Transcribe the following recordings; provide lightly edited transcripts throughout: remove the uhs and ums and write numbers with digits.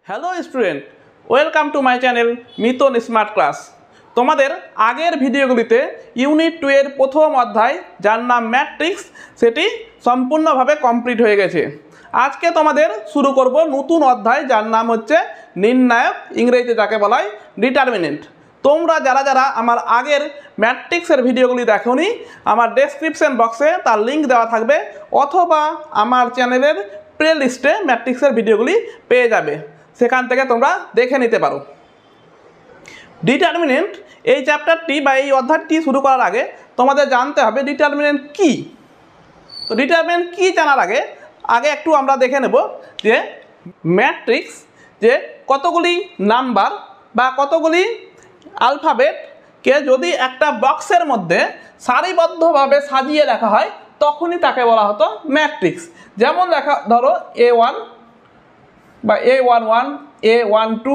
Hello student, welcome to my channel Mitan smart class. তোমাদের আগের ভিডিওগুলিতে unit 2 এর প্রথম অধ্যায় যার নাম ম্যাট্রিক্স সেটি সম্পূর্ণভাবে কমপ্লিট হয়ে গেছে। আজকে তোমাদের শুরু করব নতুন অধ্যায় যার নাম হচ্ছে নির্ণায়ক, ইংরেজিতে যাকে বলা হয় ডিটারমিনেন্ট। তোমরা যারা আমার আগের ম্যাট্রিক্সের ভিডিওগুলি দেখোনি, আমার ডেসক্রিপশন বক্সে তার লিঙ্ক দেওয়া থাকবে, অথবা আমার চ্যানেলের প্লে লিস্টে ম্যাট্রিক্সের ভিডিওগুলি পেয়ে যাবে, সেখান থেকে তোমরা দেখে নিতে পারো। ডিটারমিনেন্ট এই চ্যাপ্টারটি বা এই অধ্যায়টি শুরু করার আগে তোমাদের জানতে হবে ডিটারমিনেন্ট কি। তো ডিটারমিনেন্ট কি জানার আগে একটু আমরা দেখে নেব যে ম্যাট্রিক্স যে কতগুলি নাম্বার বা কতগুলি আলফাবেটকে যদি একটা বক্সের মধ্যে সারিবদ্ধভাবে সাজিয়ে রাখা হয় তখনই তাকে বলা হতো ম্যাট্রিক্স। যেমন ধরো A1 বা A11, A12,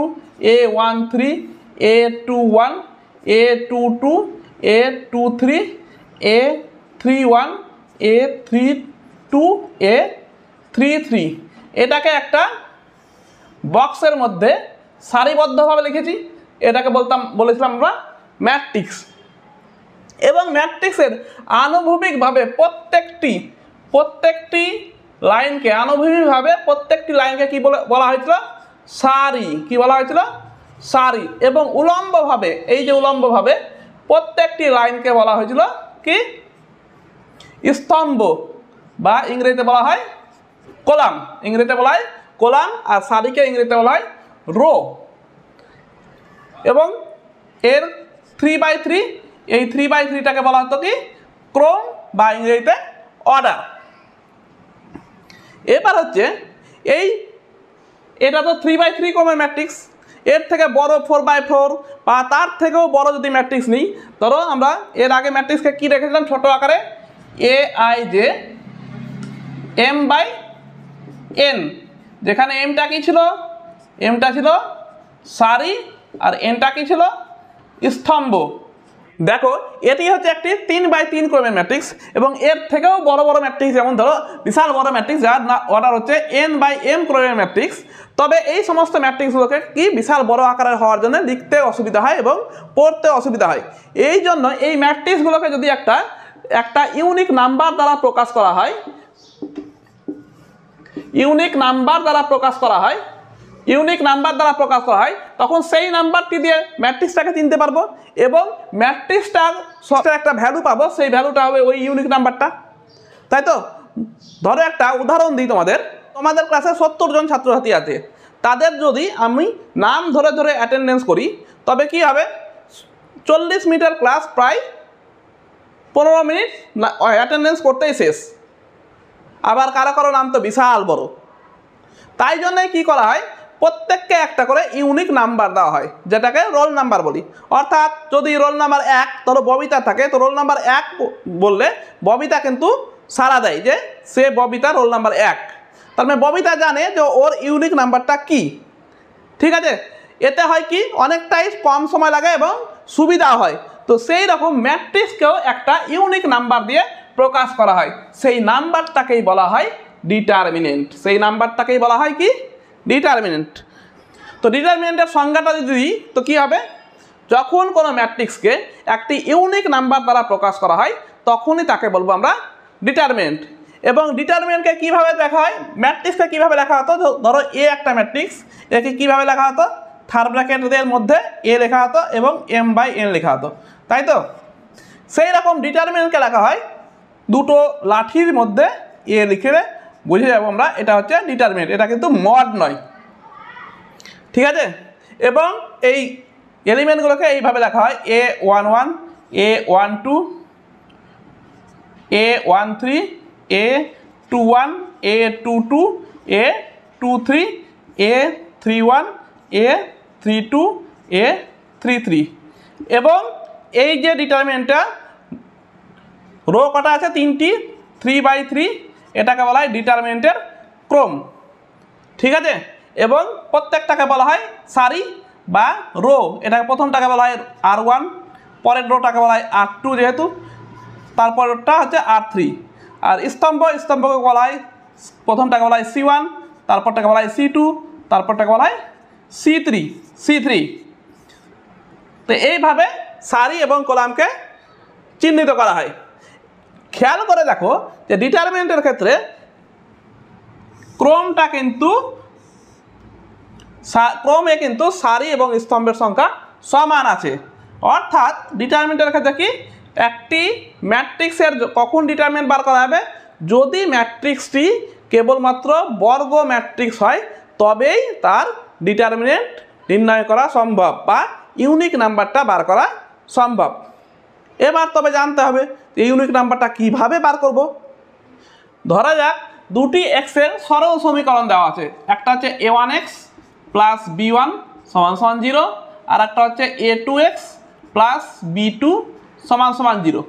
A13, A21, A22, A23, A31, A32, A33, এটাকে একটা বক্সের মধ্যে সারিবদ্ধভাবে লিখেছি, এটাকে বলেছিলাম আমরা ম্যাট্রিক্স। এবং ম্যাট্রিক্সের আনুভূমিকভাবে প্রত্যেকটি লাইনকে প্রত্যেকটি লাইনকে কি বলা হয়েছিল? সারি। কি বলা হয়েছিল? সারি। এবং উলম্বভাবে, এই যে উলম্বভাবে প্রত্যেকটি লাইনকে বলা হয়েছিল কি? স্তম্ভ, বা ইংরেজিতে বলা হয় কলাম। ইংরেজিতে বলা হয় কলাম, আর সারিকে ইংরেজিতে বলা হয় রো। এবং এর 3/3, এই 3/3টাকে বলা হতো কি? ক্রম, বা ইংরেজিতে অর্ডার। এবার হচ্ছে এটা তো 3/3 ক্রমের ম্যাট্রিক্স। এর থেকে বড় 4/4 বা তার থেকেও বড় যদি ম্যাট্রিক্স নিই, ধরো আমরা এর আগে ম্যাট্রিক্সকে কি রেখেছিলাম ছোট আকারে? Aij m/n, যেখানে এমটা কি ছিল? এমটা ছিল সারি, আর এনটা কি ছিল? স্তম্ভ। দেখো এটি হচ্ছে একটি 3/3 ক্রমের ম্যাট্রিক্স। এবং এর থেকেও বড় বড় ম্যাট্রিক্স, যেমন ধরো বিশাল বড় ম্যাট্রিক্স যার অর্ডার হচ্ছে n/m ক্রমের ম্যাট্রিক্স। তবে এই সমস্ত ম্যাট্রিক্সগুলোকে কি বিশাল বড় আকারের হওয়ার জন্য লিখতে অসুবিধা হয় এবং পড়তে অসুবিধা হয়। এই জন্য এই ম্যাট্রিক্সগুলোকে যদি একটা ইউনিক নাম্বার দ্বারা প্রকাশ করা হয়, ইউনিক নাম্বার দ্বারা প্রকাশ করা হয় তখন সেই নাম্বারটি দিয়ে ম্যাট্রিক্সটাকে চিনতে পারবো, এবং ম্যাট্রিক্সটার একটা ভ্যালু পাবো, সেই ভ্যালুটা হবে ওই ইউনিক নাম্বারটা। তাই তো? ধরো একটা উদাহরণ দিই তোমাদের ক্লাসে 70 জন ছাত্রছাত্রী আছে, তাদের যদি আমি নাম ধরে ধরে অ্যাটেন্ডেন্স করি তবে কি হবে? 40 মিনিটের ক্লাস প্রায় 15 মিনিট অ্যাটেন্ডেন্স করতেই শেষ। আবার কারো নাম তো বিশাল বড়, তাই জন্যে কি করা হয়? প্রত্যেককে একটা করে ইউনিক নাম্বার দেওয়া হয়, যেটাকে রোল নাম্বার বলি। অর্থাৎ যদি রোল নাম্বার 1 ধরো ববিতা থাকে, তো রোল নাম্বার 1 বললে ববিতা কিন্তু সাড়া দেয় যে সে ববিতা রোল নাম্বার 1। তার মানে ববিতা জানে যে ওর ইউনিক নাম্বারটা কি। ঠিক আছে? এতে হয় কি, অনেকটাই কম সময় লাগে এবং সুবিধা হয়। তো সেই রকম ম্যাট্রিক্সকেও একটা ইউনিক নাম্বার দিয়ে প্রকাশ করা হয়, সেই নাম্বারটাকেই বলা হয় ডিটারমিনেন্ট। সেই নাম্বারটাকেই বলা হয় কি? ডিটারমিনেন্ট। তো ডিটারমিনেন্টের সংজ্ঞাটা যদি দিই তো কি হবে? যখন কোনো ম্যাট্রিক্সকে একটি ইউনিক নাম্বার দ্বারা প্রকাশ করা হয় তখনই তাকে বলবো আমরা ডিটারমিনেন্ট। এবং ডিটারমিনেন্টকে কীভাবে দেখা হয়? ম্যাট্রিক্সকে কীভাবে লেখা হতো? ধরো এ একটা ম্যাট্রিক্স, একে কীভাবে লেখা হতো? থার্ড ব্র্যাকেটের মধ্যে এ লেখা হতো এবং m/n লেখা হতো, তাই তো? সেই রকম ডিটারমিনেন্টকে লেখা হয় দুটো লাঠির মধ্যে এ লিখে বুঝে যাবো আমরা এটা হচ্ছে ডিটারমিনেন্ট, এটা কিন্তু মড নয়। ঠিক আছে? এবং এই এলিমেন্টগুলোকে এইভাবে লেখা হয় A11, A12, A13, A21, A22, A23, A31, A32, A33। এবং এই যে ডিটারমিনেন্টটা রো কটা আছে? 3টি, 3/3, এটাকে বলা হয় ডিটারমিনেন্টের ক্রম। ঠিক আছে? এবং প্রত্যেকটাকে বলা হয় সারি বা রো। এটাকে প্রথমটাকে বলা হয় R1, পরের রোটাকে বলা হয় R2 যেহেতু, তারপরটা হচ্ছে R3। আর স্তম্ভকে বলা হয়, প্রথমটাকে বলা হয় C1, তারপরটাকে বলা হয় C2, তারপরটাকে বলা হয় C3 তো এইভাবে সারি এবং কলামকে চিহ্নিত করা হয়। খেয়াল করে দেখো যে ডিটারমিনেন্টের ক্ষেত্রে ক্রমে কিন্তু সারি এবং স্তম্ভের সংখ্যা সমান আছে। অর্থাৎ ডিটারমিনেন্টের ক্ষেত্রে কি একটি ম্যাট্রিক্সের কখন ডিটারমিনেন্ট বার করা হবে, যদি ম্যাট্রিক্সটি কেবলমাত্র বর্গ ম্যাট্রিক্স হয় তবেই তার ডিটারমিনেন্ট নির্ণয় করা সম্ভব বা ইউনিক নাম্বারটা বার করা সম্ভব। এবার তবে জানতে হবে এই ইউনিক নাম্বারটা কিভাবে বার করব। ধরা যাক দুটি এক্সের সরল সমীকরণ দেওয়া আছে, একটা হচ্ছে a1x প্লাস b1 সমান সমান 0 আর একটা হচ্ছে a2x প্লাস b2 সমান সমান 0।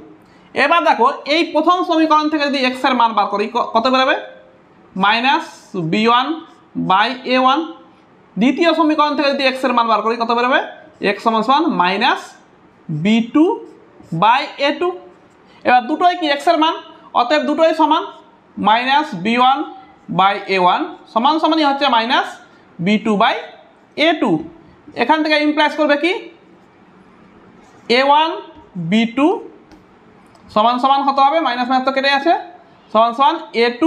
এবার দেখো এই প্রথম সমীকরণ থেকে যদি x এর মান বার করি কত বেরোবে, মাইনাস b1 বাই a1। দ্বিতীয় সমীকরণ থেকে যদি x এর মান বার করি কত বেরোবে, x সমান সমান মাইনাস b2 বাই a2। এবার দুটোই কি x এর মান, অতএব দুটোই সমান, মাইনাস b1 বাই a1 সমান সমানই হচ্ছে মাইনাস b2 বাই a2। এখান থেকে ইমপ্লাইজ করবে কি a1 b2 সমান সমান কত হবে, মাইনাস মাইনাস তো কেটে আছে, সমান সমান a2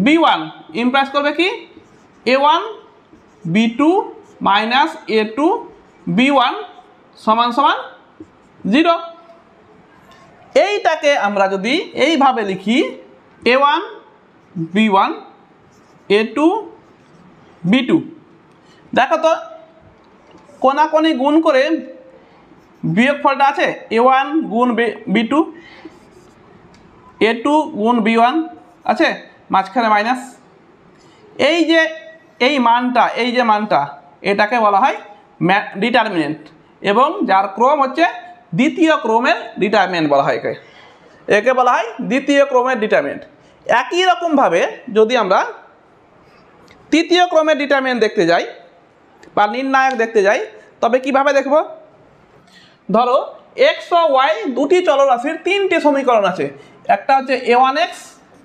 b1 ইমপ্লাইজ করবে কি a1 b2 minus a2 b1 সমান সমান 0। এইটাকে আমরা যদি এইভাবে লিখি a1 b1 a2 b2, দেখো তো কোনাকোনি গুণ করে বিয়োগফলটা আছে a1 গুণ b2 a2 গুণ b1 আছে, মাঝখানে মাইনাস। এই যে মানটা এটাকে বলা হয় ডিটারমিনেন্ট এবং যার ক্রম হচ্ছে দ্বিতীয় ক্রমের ডিটারমিনেন্ট বলা হয়, একে বলা হয় দ্বিতীয় ক্রমের ডিটারমিনেন্ট। একই রকমভাবে যদি আমরা তৃতীয় ক্রমের ডিটারমিনেন্ট দেখতে যাই বা নির্ণায়ক দেখতে যাই তবে কিভাবে দেখব, ধরো x ও y দুটি চলরাশির তিনটি সমীকরণ আছে, একটা হচ্ছে a1x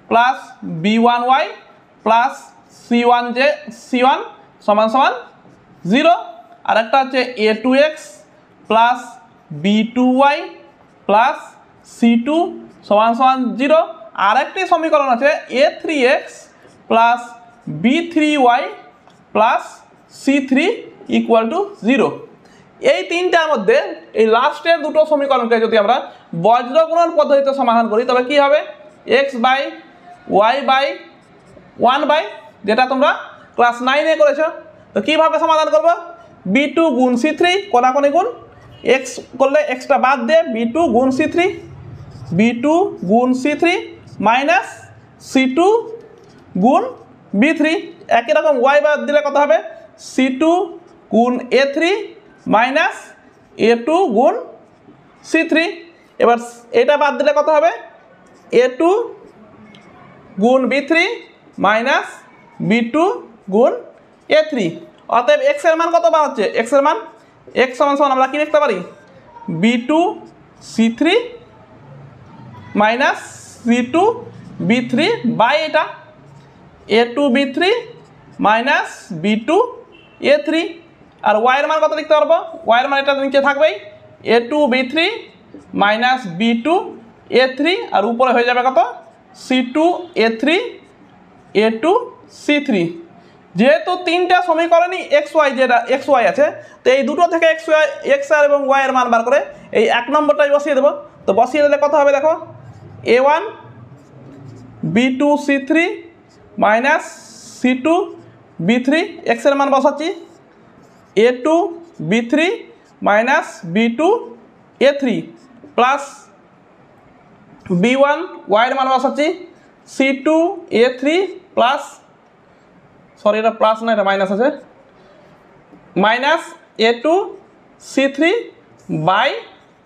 plus b1y plus c1 সমান সমান 0 আর একটা হচ্ছে a2x plus b2y plus c2 সমান সমান 0 আর একটি সমীকরণ আছে a3x plus b3y plus c3 equal to 0। এই তিনটার মধ্যে এই লাস্টের দুটো সমীকরণকে যদি আমরা বজ্রগুণন পদ্ধতিতে সমাধান করি তবে কি হবে, x by y by 1 by, যেটা তোমরা ক্লাস 9-এ করেছো। তো কীভাবে সমাধান করব, b2 গুণ c3 কোনাকোনি গুণ, x করলে xটা বাদ দিয়ে b2 গুণ c3 মাইনাস c2 গুণ b3, একই রকম y বাদ দিলে কত হবে, c2 গুণ a3 মাইনাস a2 গুণ c3। এবার এটা বাদ দিলে কত হবে, a2 গুণ b3 মাইনাস b2 গুণ a3। অতএব x এর মান কত বার হচ্ছে, x এর মান x সমান সমান আমরা কি লিখতে পারি, b2 c3 minus c2 b3 by এটা a2 b3 minus b2 a3। আর y এর মান কত লিখতে পারবো, y এর মান এটা নিচে থাকবেই, a2 b3 minus b2 a3 আর উপরে হয়ে যাবে কত, c2 a3 a2 c3। যেহেতু তিনটা সমীকরণই xy আছে তো এই দুটো থেকে x এবং y এর মান বার করে এই এক নম্বরটাই বসিয়ে দেবো। তো বসিয়ে দিলে কত হবে দেখো, a1 b2 c3 minus c2 b3, x এর মান বসাচ্ছি a2 b3 minus b2 a3 plus b1 y এর মান বসাচ্ছি c2 a3 প্লাস, সরি এটা প্লাস না এটা মাইনাস আছে, minus a2 c3 by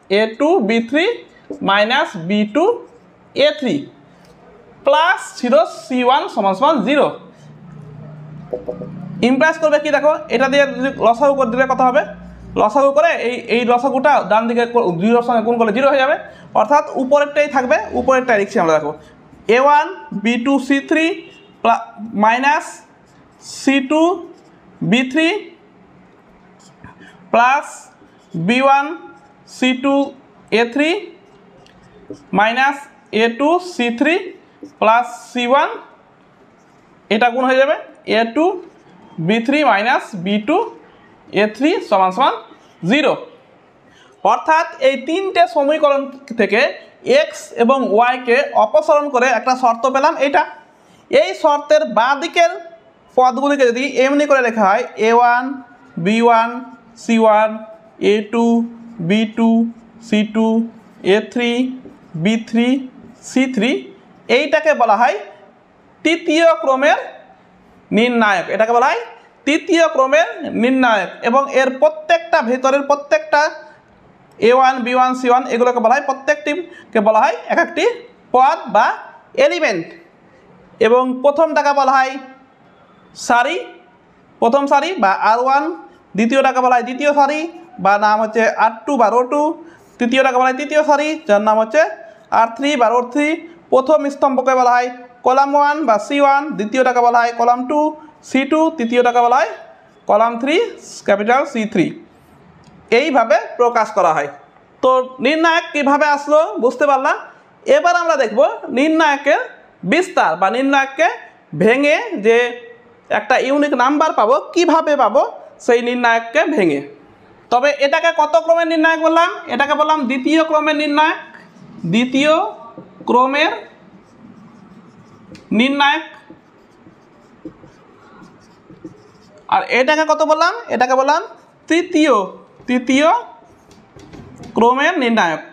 a2 b3 minus b2 a3 plus 0 c1 সমান সমান 0। ইমপ্লাস করবে কি দেখো, এটা দিয়ে লসাগু করে দিলে কত হবে, লসাগু করে এই লসাগুটা ডান দিকে 0 সঙ্গে গুণ করলে 0 হয়ে যাবে, অর্থাৎ উপরেরটাই থাকবে, উপরেরটাই লিখছি আমরা। দেখো a1 b2 c3 minus c2 b3 plus B1 C2 A3 minus A2 C3 plus C1, এটা গুণ হয়ে যাবে A2 B3 minus B2 A3 সমান সমান 0। অর্থাৎ এই তিনটে সমীকরণ থেকে এক্স এবং ওয়াইকে অপসারণ করে একটা শর্ত পেলাম। এটা এই শর্তের বাঁ দিকের পদগুলিকে যদি এমনি করে লেখা হয় A1 B1 C1 A2 B2 C2 A3 B3 C3, এইটাকে বলা হয় তৃতীয় ক্রমের নির্ণায়ক। এটাকে বলা হয় তৃতীয় ক্রমের নির্ণায়ক এবং এর প্রত্যেকটা ভেতরের প্রত্যেকটা A1 B1 C1 এগুলোকে বলা হয়, প্রত্যেকটিকে বলা হয় এক একটি পদ বা এলিমেন্ট। এবং প্রথমটাকে বলা হয় সারি, প্রথম সারি বা R1, দ্বিতীয়টাকে বলা হয় দ্বিতীয় সারি বা নাম হচ্ছে R2 বা রো 2, তৃতীয়টাকে বলা হয় তৃতীয় সারি যার নাম হচ্ছে R3 বা রো 3, প্রথম স্তম্ভকে বলা হয় কলাম 1 বা C1, দ্বিতীয়টাকে বলা হয় কলাম 2 C2, তৃতীয়টাকে বলা হয় কলাম 3 ক্যাপিটাল C3। এইভাবে প্রকাশ করা হয়। তো নির্ণায়ক কিভাবে আসলো বুঝতে পারলাম। এবার আমরা দেখব নির্ণায়কের বিস্তার বা নির্ণায়ককে ভেঙে যে একটা ইউনিক নাম্বার পাবো, কিভাবে পাবো সেই নির্ণায়ককে ভেঙে। তবে এটাকে কত ক্রমের নির্ণায়ক বললাম? এটাকে বললাম দ্বিতীয় ক্রমের নির্ণায়ক, দ্বিতীয় ক্রমের নির্ণায়ক। আর এটাকে কত বললাম? এটাকে বললাম তৃতীয় ক্রমের নির্ণায়ক।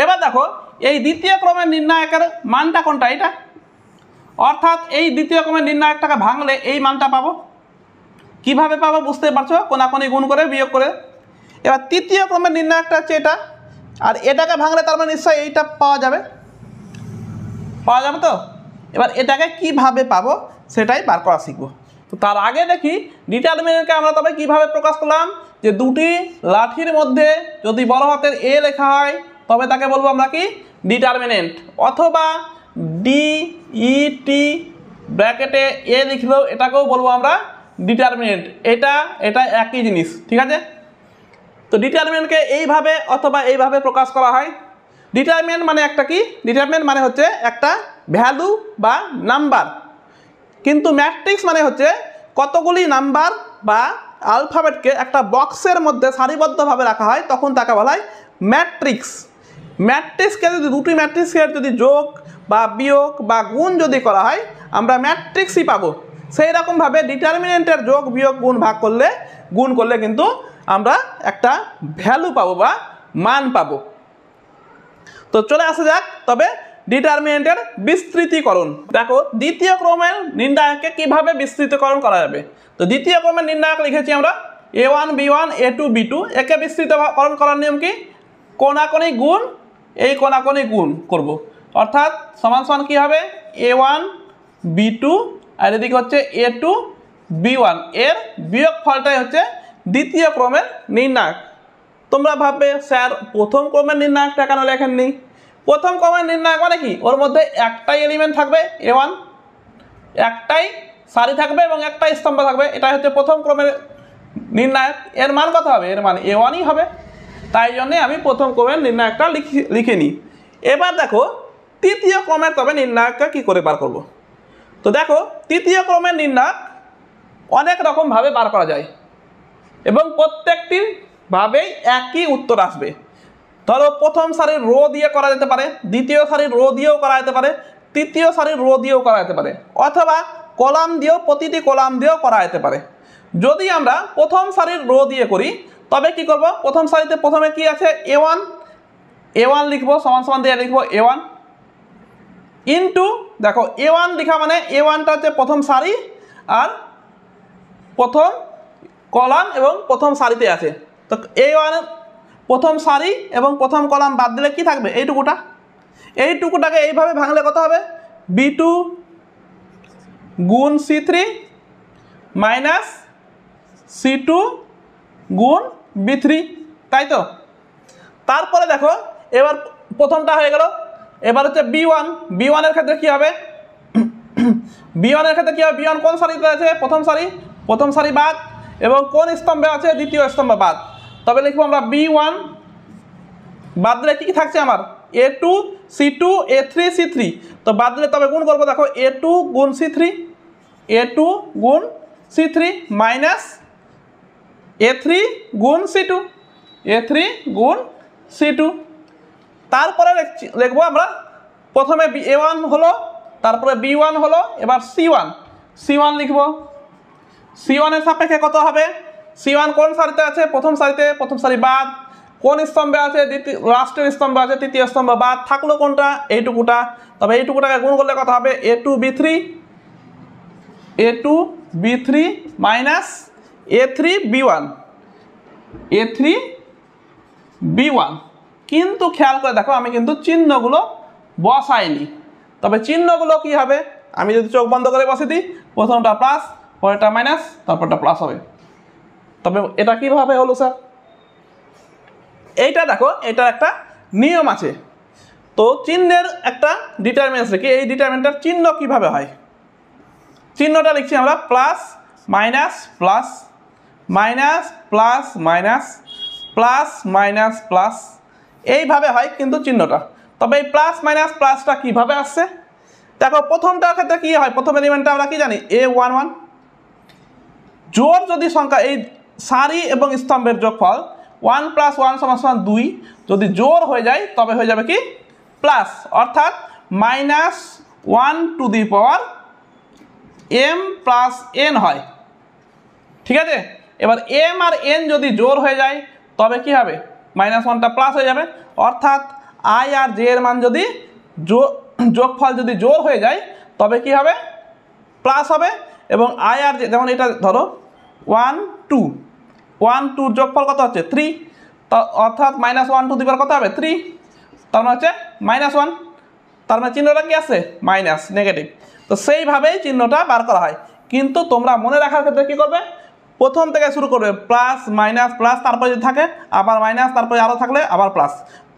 এবার দেখো এই দ্বিতীয় ক্রমের নির্ণায়কের মানটা কোনটা? এটা। অর্থাৎ এই দ্বিতীয় ক্রমের নির্ণায়কটাকে ভাঙলে এই মানটা পাবো। কিভাবে পাবো বুঝতে পারছো? কোনাকুনি গুণ করে বিয়োগ করে। এবার তৃতীয় ক্রমের নির্ণায়কটা হচ্ছে এটা, আর এটাকে ভাঙলে তার মানে নিশ্চয়ই এইটা পাওয়া যাবে তো। এবার এটাকে কিভাবে পাবো সেটাই বার করা শিখবো। তো তার আগে দেখি ডিটারমিনেন্টকে আমরা তবে কিভাবে প্রকাশ করলাম। যে দুটি লাঠির মধ্যে যদি বড় হাতের এ লেখা হয় তবে তাকে বলবো আমরা কি ডিটারমিনেন্ট, অথবা DET ব্র্যাকেটে এ লিখলেও এটাকেও বলবো আমরা ডিটারমিনেন্ট। এটা একই জিনিস, ঠিক আছে। তো ডিটারমিনেন্টকে এইভাবে অথবা এইভাবে প্রকাশ করা হয়। ডিটারমিনেন্ট মানে একটা কি? ডিটারমিনেন্ট মানে হচ্ছে একটা ভ্যালু বা নাম্বার, কিন্তু ম্যাট্রিক্স মানে হচ্ছে কতগুলি নাম্বার বা আলফাবেটকে একটা বক্সের মধ্যে সারিবদ্ধভাবে রাখা হয়, তখন তাকে বলা হয় ম্যাট্রিক্স। ম্যাট্রিক্সকে যদি দুটি ম্যাট্রিক্সের যদি যোগ বা বিয়োগ বা গুণ যদি করা হয় আমরা ম্যাট্রিক্সই পাবো। সেই রকমভাবে ডিটারমিনেন্টের যোগ বিয়োগ গুণ করলে কিন্তু আমরা একটা ভ্যালু পাবো বা মান পাবো। তো চলে আসা যাক তবে ডিটারমিনেন্টের বিস্তৃতিকরণ। দেখো দ্বিতীয় ক্রমের নির্ণায়ককে কিভাবে বিস্তৃতকরণ করা যাবে। তো দ্বিতীয় ক্রমের নির্ণায়ক লিখেছি আমরা A1 B1 A2 B2। একে বিস্তৃতকরণ করার নিয়ম কি? কোনাকুনি গুণ, এই কোনাকুনি গুণ করব, অর্থাৎ সমান সমান কী হবে A1 B2 আর এদিকে হচ্ছে A2 B1, এর বিয়োগ ফলটাই হচ্ছে দ্বিতীয় ক্রমের নির্ণায়ক। তোমরা ভাববে স্যার প্রথম ক্রমের নির্ণায়কটা কেন লেখেননি? প্রথম ক্রমের নির্ণায়ক মানে কি? ওর মধ্যে একটাই এলিমেন্ট থাকবে A1, একটাই সারি থাকবে এবং একটাই স্তম্ভ থাকবে, এটাই হচ্ছে প্রথম ক্রমের নির্ণায়ক। এর মান কত হবে? এর মান A1ই হবে। তাই জন্যে আমি প্রথম ক্রমের নির্ণায়কটা লিখে নিই। এবার দেখো তৃতীয় ক্রমের তবে নির্ণায়কটা কী করে বার করব। তো দেখো তৃতীয় ক্রমের নির্ণায়ক অনেক রকমভাবে বার করা যায় এবং প্রত্যেকটির ভাবেই একই উত্তর আসবে। ধরো প্রথম সারির রো দিয়ে করা যেতে পারে, দ্বিতীয় সারির রো দিয়েও করা যেতে পারে, তৃতীয় সারির রো দিয়েও করা যেতে পারে, অথবা কলাম দিয়েও, প্রতিটি কলাম দিয়েও করা যেতে পারে। যদি আমরা প্রথম সারির রো দিয়ে করি তবে কি করব? প্রথম সারিতে প্রথমে কি আছে A1 লিখবো, সমান সমান দিয়ে লিখবো A1 ইন্টু, দেখো A1 লেখা মানে A1টা হচ্ছে প্রথম সারি আর প্রথম কলাম এবং প্রথম সারিতে আছে। তো A1 প্রথম সারি এবং প্রথম কলাম বাদ দিলে কি থাকবে? এইটুকুটাকে এইভাবে ভাঙলে কত হবে? B2 গুণ C3 মাইনাস C2 গুণ B3, তাই তো। তারপরে দেখো এবার প্রথমটা হয়ে গেল, এবার হচ্ছে B1 এর ক্ষেত্রে কি হবে? B1 এর ক্ষেত্রে কি হবে, B1 কোন সারিতে আছে, প্রথম সারি বাদ, এবং কোন স্তম্ভে আছে, দ্বিতীয় স্তম্ভে বাদ। তবে লিখবো আমরা B1 বাদ দিলে কি থাকছে আমার, A2 C2 A3 C3, তো বাদ দিলে তবে গুণ করবো, দেখো A2 গুণ C3 মাইনাস A3 গুণ C2 তারপরে লিখবো আমরা, প্রথমে A1 হলো, তারপরে B1 হলো, এবার C1 লিখবো। C1 এর সাপেক্ষে কত হবে, C1 কোন সারিতে আছে, প্রথম সারি বাদ, কোন স্তম্ভে আছে, লাস্টের স্তম্ভে আছে, তৃতীয় স্তম্ভ বাদ, থাকলো কোনটা, এইটুকুটা। তবে এইটুকুটাকে গুণ করলে কত হবে, A2 B3 minus A3 B1। কিন্তু খেয়াল করে দেখো, আমি কিন্তু চিহ্নগুলো বসাইনি। তবে চিহ্নগুলো কি হবে, আমি যদি চোখ বন্ধ করে বসে দিই, প্রথমটা প্লাস, পরেরটা মাইনাস, তারপরটা প্লাস হবে। তবে এটা কিভাবে হলো স্যার, এইটা দেখো, এটার একটা নিয়ম আছে। তো চিহ্নের একটা ডিটারমিনেন্স রেখে এই ডিটারমিনেন্টটার চিহ্ন কিভাবে হয়, চিহ্নটা লিখছি আমরা plus minus plus minus plus minus plus minus plus, এইভাবে হয় কিন্তু চিহ্নটা। তবে এই প্লাস মাইনাস প্লাসটা কিভাবে আসছে, দেখো প্রথমটার ক্ষেত্রে কি হয়, প্রথম এলিমেন্টটা আমরা কি জানি, A11। জোড় যদি সংখ্যা, এই সারি এবং স্তম্ভের যোগফল 1 + 1 = 2 যদি জোড় হয়ে যায়, তবে হয়ে যাবে কি প্লাস, অর্থাৎ -1 to the power m + n হয়। ঠিক আছে, এবার m আর n যদি জোড় হয়ে যায়, তবে কি হবে, -1টা প্লাস হয়ে যাবে, অর্থাৎ i আর j এর মান যদি যোগফল যদি জোড় হয়ে যায়, তবে কি হবে, প্লাস হবে। এবং i আর j, যেমন এটা ধরো 1 2 যোগফল কত হচ্ছে 3, অর্থাৎ -1 টু দি পাওয়ার কত হবে 3, তার মানে হচ্ছে -1, তার মানে চিহ্নটা কি আছে, মাইনাস, নেগেটিভ। তো সেইভাবেই চিহ্নটা বার করা হয়। কিন্তু তোমরা মনে রাখার ক্ষেত্রে কী করবে, প্রথম থেকে শুরু করবে, প্লাস মাইনাস প্লাস, তারপরে যদি থাকে আবার মাইনাস, তারপরে আরও থাকলে আবার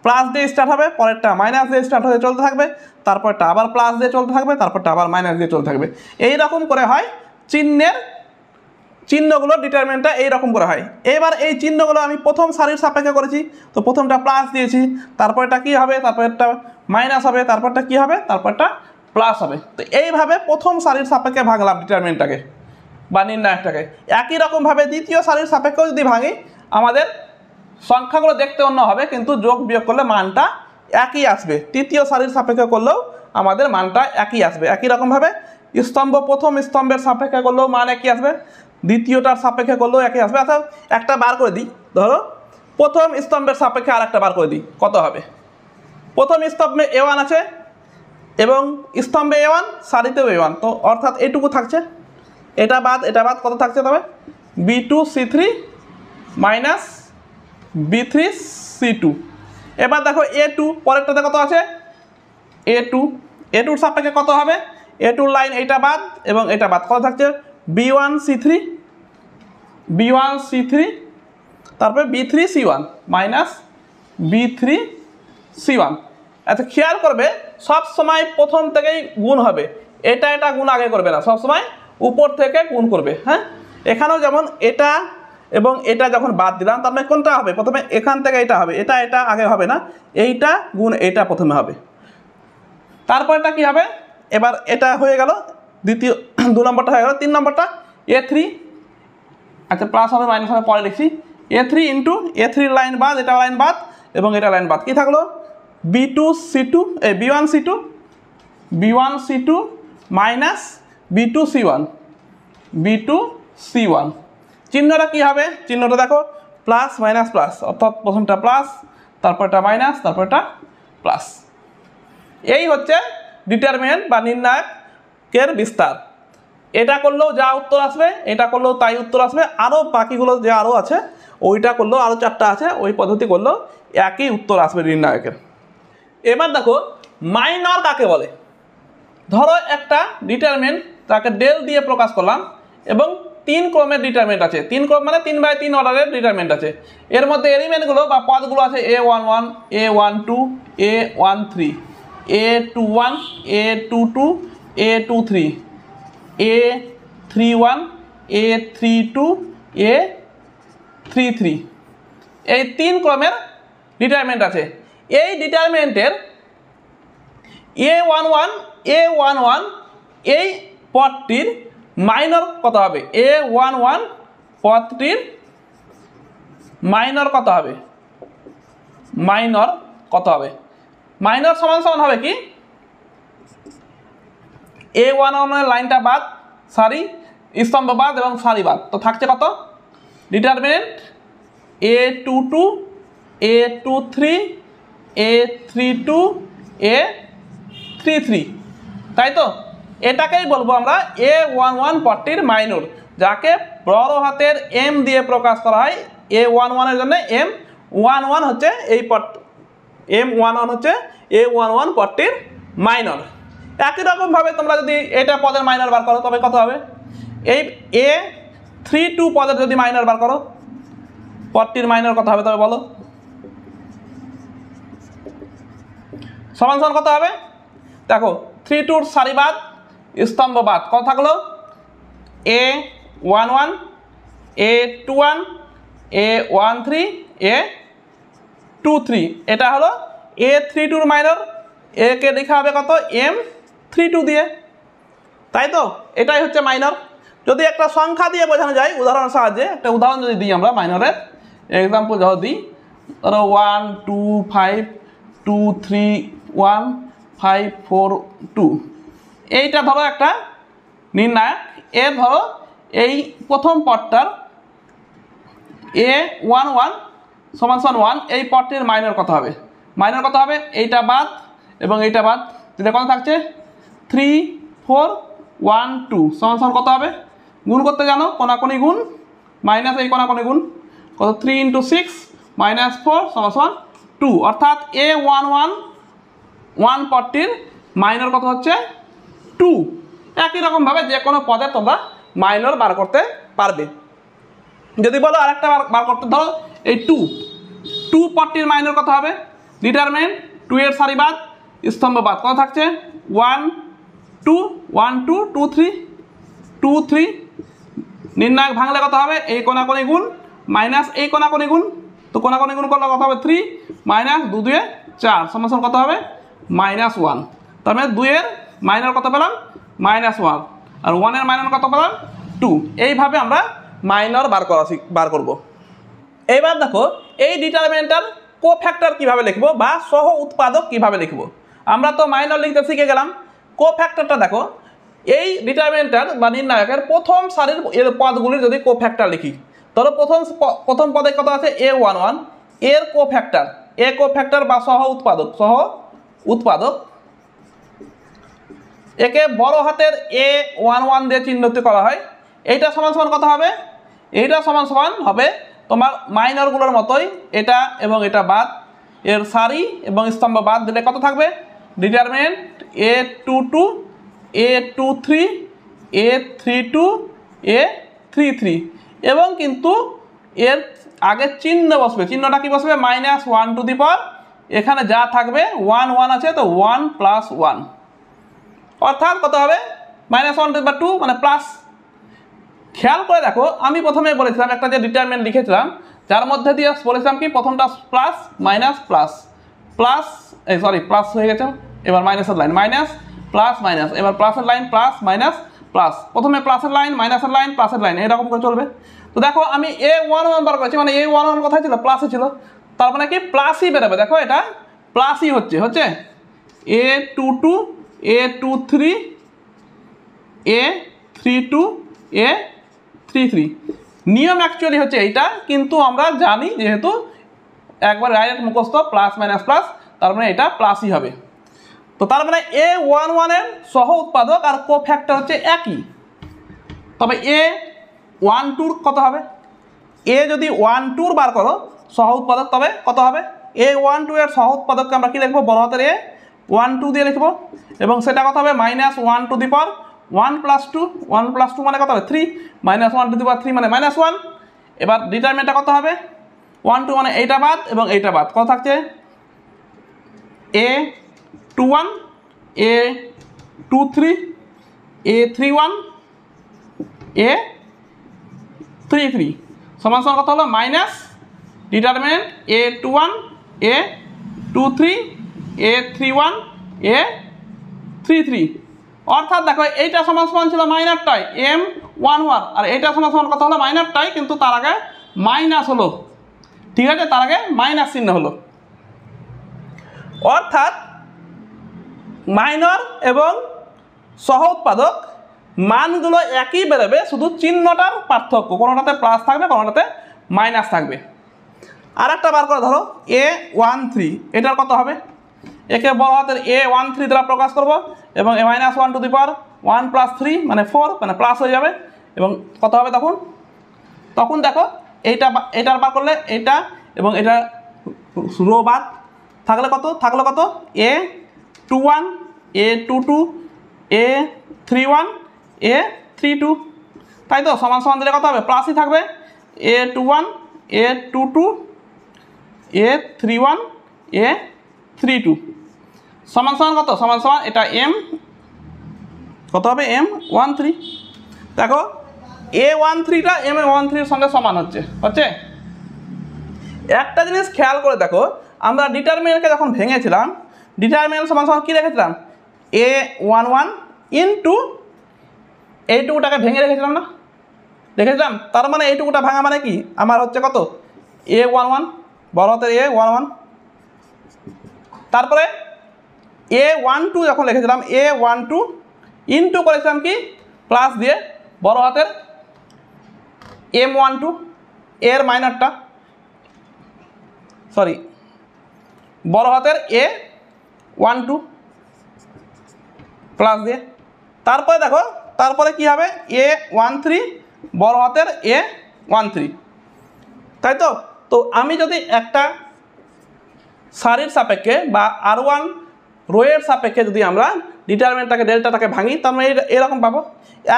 প্লাস দিয়ে স্টার্ট হবে, পরেরটা মাইনাস দিয়ে স্টার্ট হয়ে চলতে থাকবে, তারপরটা আবার প্লাস দিয়ে চলতে থাকবে, তারপরটা আবার মাইনাস দিয়ে চলতে থাকবে। এইরকম করে হয় চিহ্নগুলো ডিটারমিনেন্টটা এইরকম করে হয়। এবার এই চিহ্নগুলো আমি প্রথম সারির সাপেক্ষে করেছি, তো প্রথমটা প্লাস দিয়েছি, তারপরটা কি হবে, তারপরটা মাইনাস হবে, তারপরটা কি হবে, তারপরটা প্লাস হবে। তো এইভাবে প্রথম সারির সাপেক্ষে ভাঙলাম ডিটারমিনেন্টটাকে বা নির্ণায়কটাকে। একই রকমভাবে দ্বিতীয় সারির সাপেক্ষেও যদি ভাঙি, আমাদের সংখ্যাগুলো দেখতে অন্য হবে, কিন্তু যোগ বিয়োগ করলে মানটা একই আসবে। তৃতীয় সারির সাপেক্ষে করলেও আমাদের মানটা একই আসবে। একই রকমভাবে প্রথম স্তম্ভের সাপেক্ষে করলেও মান একই আসবে, দ্বিতীয়টার সাপেক্ষে করলেও একই আসবে। অর্থাৎ একটা বার করে দিই, ধরো প্রথম স্তম্ভের সাপেক্ষে আর একটা বার করে দিই, কত হবে, প্রথম স্তম্ভে A1 আছে এবং স্তম্ভে A1, সারিতেও A1, তো অর্থাৎ এইটুকু থাকছে, এটা বাদ কত থাকছে, তবে B2 C3 minus B3 C2। এবার দেখো A2, পরেরটাতে কত আছে, A2 সাপেক্ষে কত হবে, A2 লাইন এইটা বাদ এবং এটা বাদ, কত থাকছে B1 C3, তারপরে B3 C1 minus B3 C1। আচ্ছা খেয়াল করবে, সব সময় প্রথম থেকেই গুণ হবে, এটা গুণ আগে করবে না, সব সময় উপর থেকে গুণ করবে। হ্যাঁ, এখানেও যেমন এটা এবং এটা যখন বাদ দিলাম, তার মানে কোনটা হবে, প্রথমে এখান থেকে এটা হবে, এটা আগে হবে না, এইটা গুণ এইটা প্রথমে হবে, তারপরটা কি হবে, এবার এটা হয়ে গেল, দ্বিতীয় 2 নম্বরটা হয়ে গেল, 3 নম্বরটা A3, আচ্ছা প্লাস হবে মাইনাস হবে পরে লিখছি, A3 ইন্টু A3 লাইন বাদ, এটা লাইন বাদ এবং এটা লাইন বাদ, কি থাকলো B1 C2 minus B2 C1। চিহ্নটা কি হবে, চিহ্নটা দেখো প্লাস মাইনাস প্লাস, অর্থাৎ প্রথমটা প্লাস, তারপরটা মাইনাস, তারপরটা প্লাস। এই হচ্ছে ডিটারমিনেন্ট বা নির্ণায়কের বিস্তার। এটা করলেও যা উত্তর আসবে, এটা করলেও তাই উত্তর আসবে, আরও বাকিগুলো যে আরও আছে, ওইটা করলেও আরও 4টা আছে, ওই পদ্ধতি করলেও একই উত্তর আসবে নির্ণায়কের। এবার দেখো মাইনর কাকে বলে। ধরো একটা ডিটারমিনেন্ট, তাকে ডেল দিয়ে প্রকাশ করলাম এবং 3 ক্রমের ডিটারমিনেন্ট আছে, 3 ক্রম মানে 3/3 অর্ডারের ডিটারমিনেন্ট আছে। এর মধ্যে এলিমেন্টগুলো বা পদগুলো আছে A11 A12 A13 A21 A22 A23 A31 A32 A33 এই 3 ক্রমের ডিটারমিনেন্ট আছে। এই ডিটারমিনেন্টের A11 এই পদটির মাইনর কত হবে? A11 পদটির মাইনর কত হবে? মাইনর কত হবে? মাইনর সমান সমান হবে কি A11 এর লাইনটা বাদ, সারি স্তম্ভ বাদ এবং সারি বাদ, তো থাকছে কত? Determinant A22 A23 A32 A33, তাই তো? এটাকেই বলবো আমরা A11 পদটির মাইনর, যাকে বড় হাতের M দিয়ে প্রকাশ করা হয়। A11 এর জন্য M11 হচ্ছে এই পদ, M11 হচ্ছে A11 পদটির মাইনর। একই রকম ভাবে তোমরা যদি এটা পদের মাইনর বার করো তবে কত হবে? এই A32 পদের যদি মাইনর বার করো, পদটির মাইনর কত হবে তবে বলো? সমান সমান কত হবে? দেখো 32 সারি বাদ স্তম্ভ বাদ, কত থাকলো? A11 A21 A13 A23, এটা হলো A32 মাইনর। একে লেখা হবে কত? M32 দিয়ে, তাই তো? এটাই হচ্ছে মাইনর। যদি একটা সংখ্যা দিয়ে বোঝানো যায় উদাহরণের সাহায্যে, একটা উদাহরণ যদি দিই আমরা মাইনরের এক্সাম্পল যদি দিই, ধরো 1 2 5 2 3 1 5 4 2, এইটা ধরো একটা নির্ণায়ক। এর ধরো এই প্রথম পদটার A11 সমান সমান 1, এই পদটির মাইনর কত হবে? মাইনর কত হবে? এইটা বাদ এবং এইটা বাদ দিলে কত থাকছে? 3 4 1 2 সমান সমান কত হবে? গুণ করতে জানো, কোনাকুনি গুণ, মাইনাস এই কোনাকুনি গুণ, কত? 3 × 6 -4 সমান সমান 2, অর্থাৎ A11 পদটির মাইনর কত হচ্ছে? 2। একই রকমভাবে যে কোনো পদে তোমরা মাইনর বার করতে পারবে। যদি বলো আরেকটা বার করতে, ধরো এই 2 পদটির মাইনর কত হবে? ডিটারমিনেন্ট 2 এর সারি বাদ স্তম্ভ বাদ, কত থাকছে? 1 2 1 2 2 3 2 3, নির্ণায়ক ভাঙলে কত হবে? এই কোনাকুনি গুণ মাইনাস এই কোনাকুনি গুণ, তো কোনাকুনি গুণ করলে কত হবে? 3 মাইনাস 2 2 4 সমান সমান কত হবে? -1। তার মানে 2 এর মাইনর কত পেলাম? -1, আর 1 এর মাইনর কত পেলাম? 2। এইভাবে আমরা মাইনর বার করব। এইবার দেখো এই ডিটারমিনেন্টার কোফ্যাক্টর কিভাবে লিখবো বা সহ উৎপাদক কিভাবে লিখবো। আমরা তো মাইনর লিখতে শিখে গেলাম, কোফ্যাক্টরটা দেখো এই ডিটারমিনেন্টার বা নির্ণায়কের প্রথম সারির এর পদগুলির যদি কোফ্যাক্টর লিখি, ধরো প্রথম পদে কত আছে? A11, এর কোফ্যাক্টর বা সহ উৎপাদক একে বড় হাতের A11 দিয়ে চিহ্নিত করা হয়। এইটা সমান সমান কত হবে? এইটা সমান সমান হবে তোমার মাইনরগুলোর মতোই, এটা এবং এটা বাদ, এর সারি এবং স্তম্ভ বাদ দিলে কত থাকবে? Determinant A22 A23 A32 A33, এবং কিন্তু এর আগে চিহ্ন বসবে। চিহ্নটা কি বসবে? -1 টু দি পাওয়ার, এখানে যা থাকবে 1 1 আছে, তো 1 + 1, অর্থাৎ কত হবে? -1 টু দি পাওয়ার 2 মানে প্লাস। খেয়াল করে দেখো, আমি প্রথমে বলেছিলাম একটা যে ডিটারমিনেন্ট লিখেছিলাম, যার মধ্যে দিয়ে বলেছিলাম কি প্রথমটা plus minus plus plus, plus হয়ে গেছে, এবার মাইনাসের লাইন, মাইনাস প্লাস মাইনাস, এবার প্লাসের লাইন, প্লাস মাইনাস প্লাস, প্রথমে প্লাসের লাইন মাইনাসের লাইন প্লাসের লাইন, এরকম করে চলবে। তো দেখো আমি A11 বার করেছি, মানে A11 কোথায় ছিল? প্লাসে ছিল, তার মানে কি প্লাসই বেরোবে। দেখো এটা প্লাসই হচ্ছে A22 A23 A32 A33। নিয়ম অ্যাকচুয়ালি হচ্ছে এইটা, কিন্তু আমরা জানি যেহেতু একবার ডাইরেক্ট মুখস্থ প্লাস মাইনাস প্লাস, তার মানে এটা প্লাসই হবে। তো তার মানে A11 এর সহ উৎপাদক আর কোফ্যাক্টর হচ্ছে একই, তবে A12 কত হবে? এ যদি 1 2 বার করো সহ উৎপাদক, তবে কত হবে? A12 এর সহ উৎপাদককে আমরা কি লিখবো? বড় হাতের A12 দিয়ে লিখবো, এবং সেটা কত হবে? -1 টু দি পাওয়ার 1 + 2, 1 + 2 মানে কত হবে? 3, -1 টু দি পাওয়ার 3 মানে -1। এবার ডিটারমিনেন্টটা কত হবে? 1 2 মানে এইটা বাদ এবং এইটা বাদ, কত থাকছে? A21 A23 A31 A33 সমান সমান কত হলো minus determinant A21 A23 A31 A33 অর্থাৎ দেখো এইটা সমান সমান ছিল মাইনারটাই M11 আর এইটা সমান সমান কত হলো মাইনারটাই কিন্তু তার আগে মাইনাস হলো, ঠিক আছে, তার আগে মাইনাস চিহ্ন হলো। অর্থাৎ মাইনর এবং সহ উৎপাদক মানগুলো একই বেরোবে, শুধু চিহ্নটার পার্থক্য, কোনোটাতে প্লাস থাকবে কোনোটাতে মাইনাস থাকবে। আর একটা বার করে ধরো A13, এটার কত হবে? একে বড় হাতের A13 দ্বারা প্রকাশ করব এবং A-1 টু দি পাওয়ার 1 + 3 মানে 4 মানে প্লাস হয়ে যাবে এবং কত হবে তখন? তখন দেখো এটার বার করলে এটা এবং এটা রো বাদ থাকলে কত? থাকলো কত? A21 A22 A31 A32, তাই তো? সমান সমান দিলে কত হবে? প্লাসই থাকবে। A21 A22 A31 A32 সমান সমান কত? সমান সমান এটা M কত হবে? M13। দেখো A13টা M13 এর সঙ্গে সমান হচ্ছে। একটা জিনিস খেয়াল করে দেখো, আমরা ডিটারমিনেন্টকে যখন ভেঙেছিলাম, ডিটারমিনেন্ট সমান সমান কী রেখেছিলাম? A11 ইন্টু এইটুকুটাকে ভেঙে রেখেছিলাম না? রেখেছিলাম। তার মানে এইটুকুটা ভাঙা মানে কি? আমার হচ্ছে কত? A11 বড় হাতের A11। তারপরে A12 যখন লিখেছিলাম A12 ইন্টু করেছিলাম কি? প্লাস দিয়ে বড় হাতের M12 এর মাইনারটা, সরি বড় হাতের A12 প্লাস দিয়ে, তারপরে দেখো তারপরে কি হবে? A13 বড় হাতের A13, তাই তো? তো আমি যদি একটা সারির সাপেক্ষে বা R1 রোয়ের সাপেক্ষে যদি আমরা ডিটারমিনেন্টটাকে ডেল্টাটাকে ভাঙি, তার মানে এরকম পাবো।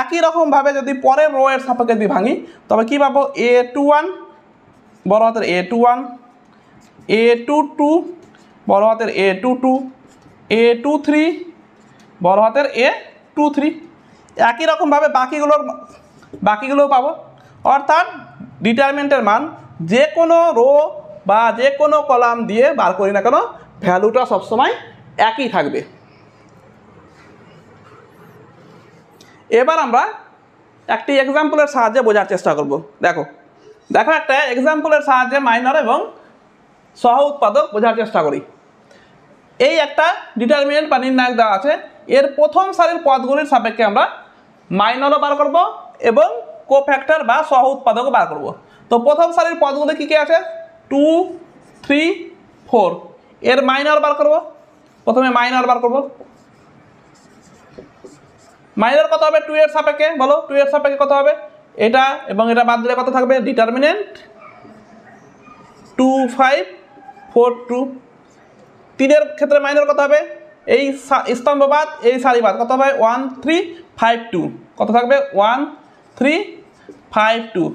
একই রকমভাবে যদি পরের রোয়ের সাপেক্ষে যদি ভাঙি তবে কী পাবো? A21 বড় হাতের A21 A22 বড় হাতের A22 A23 বড় হাতের A23, একই রকমভাবে বাকিগুলোও পাবো। অর্থাৎ ডিটারমিনেন্টের মান যে কোনো রো বা যে কোনো কলাম দিয়ে বার করি না কেন, ভ্যালুটা সবসময় একই থাকবে। এবার আমরা একটি এক্সাম্পলের সাহায্যে বোঝার চেষ্টা করব। দেখো একটা এক্সাম্পলের সাহায্যে মাইনর এবং সহ উৎপাদক বোঝার চেষ্টা করি। এই একটা ডিটারমিনেন্ট বা নির্ণায়ক দেওয়া আছে, এর প্রথম সারির পদগুলির সাপেক্ষে আমরা মাইনরও বার করব এবং কোফ্যাক্টর বা সহ উৎপাদকও বার করব। তো প্রথম সারির পদগুলি কী কী আছে? 2 3 4, এর মাইনর বার করব। প্রথমে মাইনর বার করব। মাইনর কত হবে 2 এর সাপেক্ষে? বলো 2 এর সাপেক্ষে কত হবে? এটা এবং এটা বাদ দিলে কত থাকবে? ডিটারমিনেন্ট 2 5 4 2। 3 এর ক্ষেত্রে মাইনর কত হবে? এই স্তম্ভবাদ এই সারিবাদ কত হবে? 1 3 5 2, কত থাকবে? 1 3 5 2।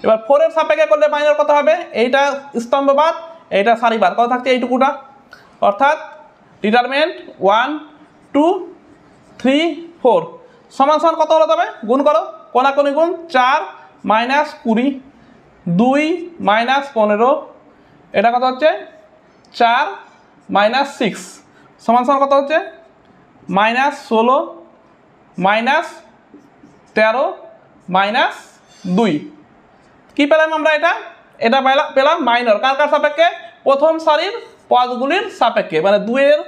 এবার 4 এর সাপেক্ষে করলে মাইনর কত হবে? এইটা স্তম্ভবাদ এইটা সারিবাদ, কত থাকছে? এইটুকুটা। অর্থাৎ ডিটারমিনেন্ট 1 2 3 4 সমান সমান কত হলো? তবে গুণ করো, কোনাকুনি গুণ, 4 - 20 2 - 15, এটা কত হচ্ছে? 4 - 6 সমান সমান কত হচ্ছে? -16 -13 -2। কি পেলাম আমরা? এটা পেলাম মাইনর কার কার সাপেক্ষে? প্রথম সারির পদগুলির সাপেক্ষে, মানে 2 এর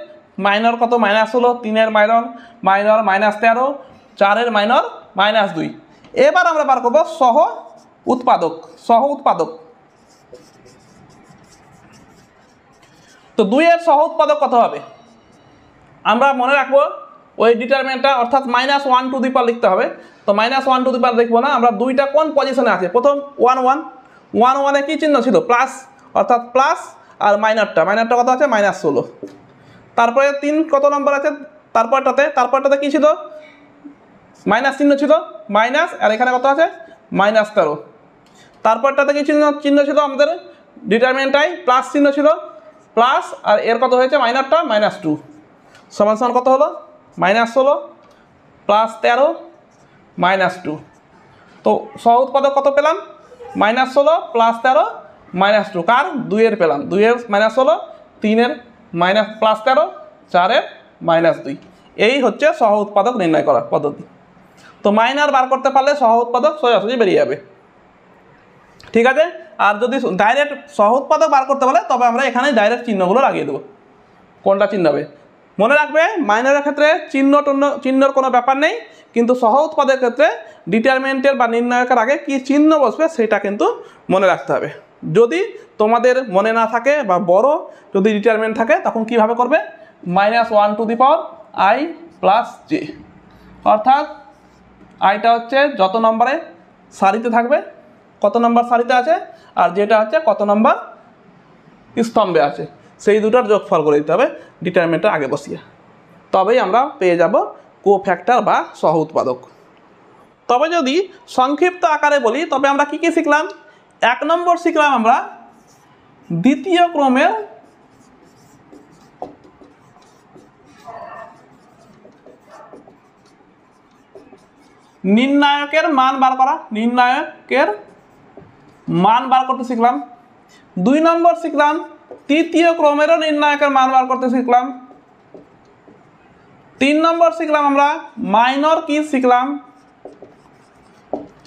মাইনর কত? -16, 3 এর মাইনর -13, 4 এর মাইনর -2। এবার আমরা বার করব সহ উৎপাদক। তো 2 এর সহ উৎপাদক কত হবে? আমরা মনে রাখবো ওই ডিটারমিনেন্টটা, অর্থাৎ -1 টু দি পাওয়ার লিখতে হবে। তো -1 টু দি পাওয়ার দেখবো না, আমরা দুইটা কোন পজিশনে আছে? প্রথম 1 1 এ কি চিহ্ন ছিল? প্লাস, অর্থাৎ প্লাস, আর মাইনরটা কত আছে? -16। তারপরে 3 কত নম্বর আছে? তারপরটাতে কি ছিল? মাইনাস চিহ্ন ছিল, মাইনাস, আর এখানে কত আছে? -13। তারপরটাতে কি চিহ্ন ছিল আমাদের? ডিটারমিনেন্টটাই প্লাস চিহ্ন ছিল, প্লাস, আর এর কত হয়েছে? মাইনারটা -2 সমান সমান কত হলো? -16 + 13 -2। তো সহ উৎপাদক কত পেলাম? -16 + 13 -2। কার? 2-এর পেলাম। 2-এর -16, 3-এর +13, 4-এর -2। এই হচ্ছে সহ উৎপাদক নির্ণয় করার পদ্ধতি। তো মাইনার বার করতে পারলে সহ উৎপাদক সোজাসুজি বেরিয়ে যাবে। ঠিক আছে। আর যদি ডাইরেক্ট সহ উৎপাদক বার করতে পারলে তবে আমরা এখানে ডাইরেক্ট চিহ্নগুলো লাগিয়ে দেবো, কোনটা চিহ্ন হবে। মনে রাখবে মাইনারের ক্ষেত্রে চিহ্নর কোনো ব্যাপার নেই, কিন্তু সহ উৎপাদকের ক্ষেত্রে ডিটারমিনেন্টের বা নির্ণায়কের আগে কি চিহ্ন বসবে সেটা কিন্তু মনে রাখতে হবে। যদি তোমাদের মনে না থাকে বা বড় যদি ডিটারমিনেন্ট থাকে তখন কিভাবে করবে? -1 i + j, অর্থাৎ আইটা হচ্ছে যত নম্বরে সারিতে থাকবে, কত নম্বর সারিতে আছে, আর যেটা হচ্ছে কত নম্বর স্তম্ভে আছে, সেই দুটার যোগফল করে দিতে হবে ডিটারমিনেন্টের আগে বসিয়ে। তবেই আমরা পেয়ে যাব কোফ্যাক্টর বা সহ উৎপাদক। তবে যদি সংক্ষিপ্ত আকারে বলি তবে আমরা কি কি শিখলাম? 1 নম্বর শিখলাম আমরা দ্বিতীয় ক্রমের নির্ণায়কের মান বার করা, নির্ণায়কের মান বার করতে শিখলাম। 2 নম্বর শিখলাম তৃতীয় ক্রমেরও নির্ণায়কের মান বার করতে শিখলাম। 3 নম্বর শিখলাম আমরা মাইনর কি শিখলাম।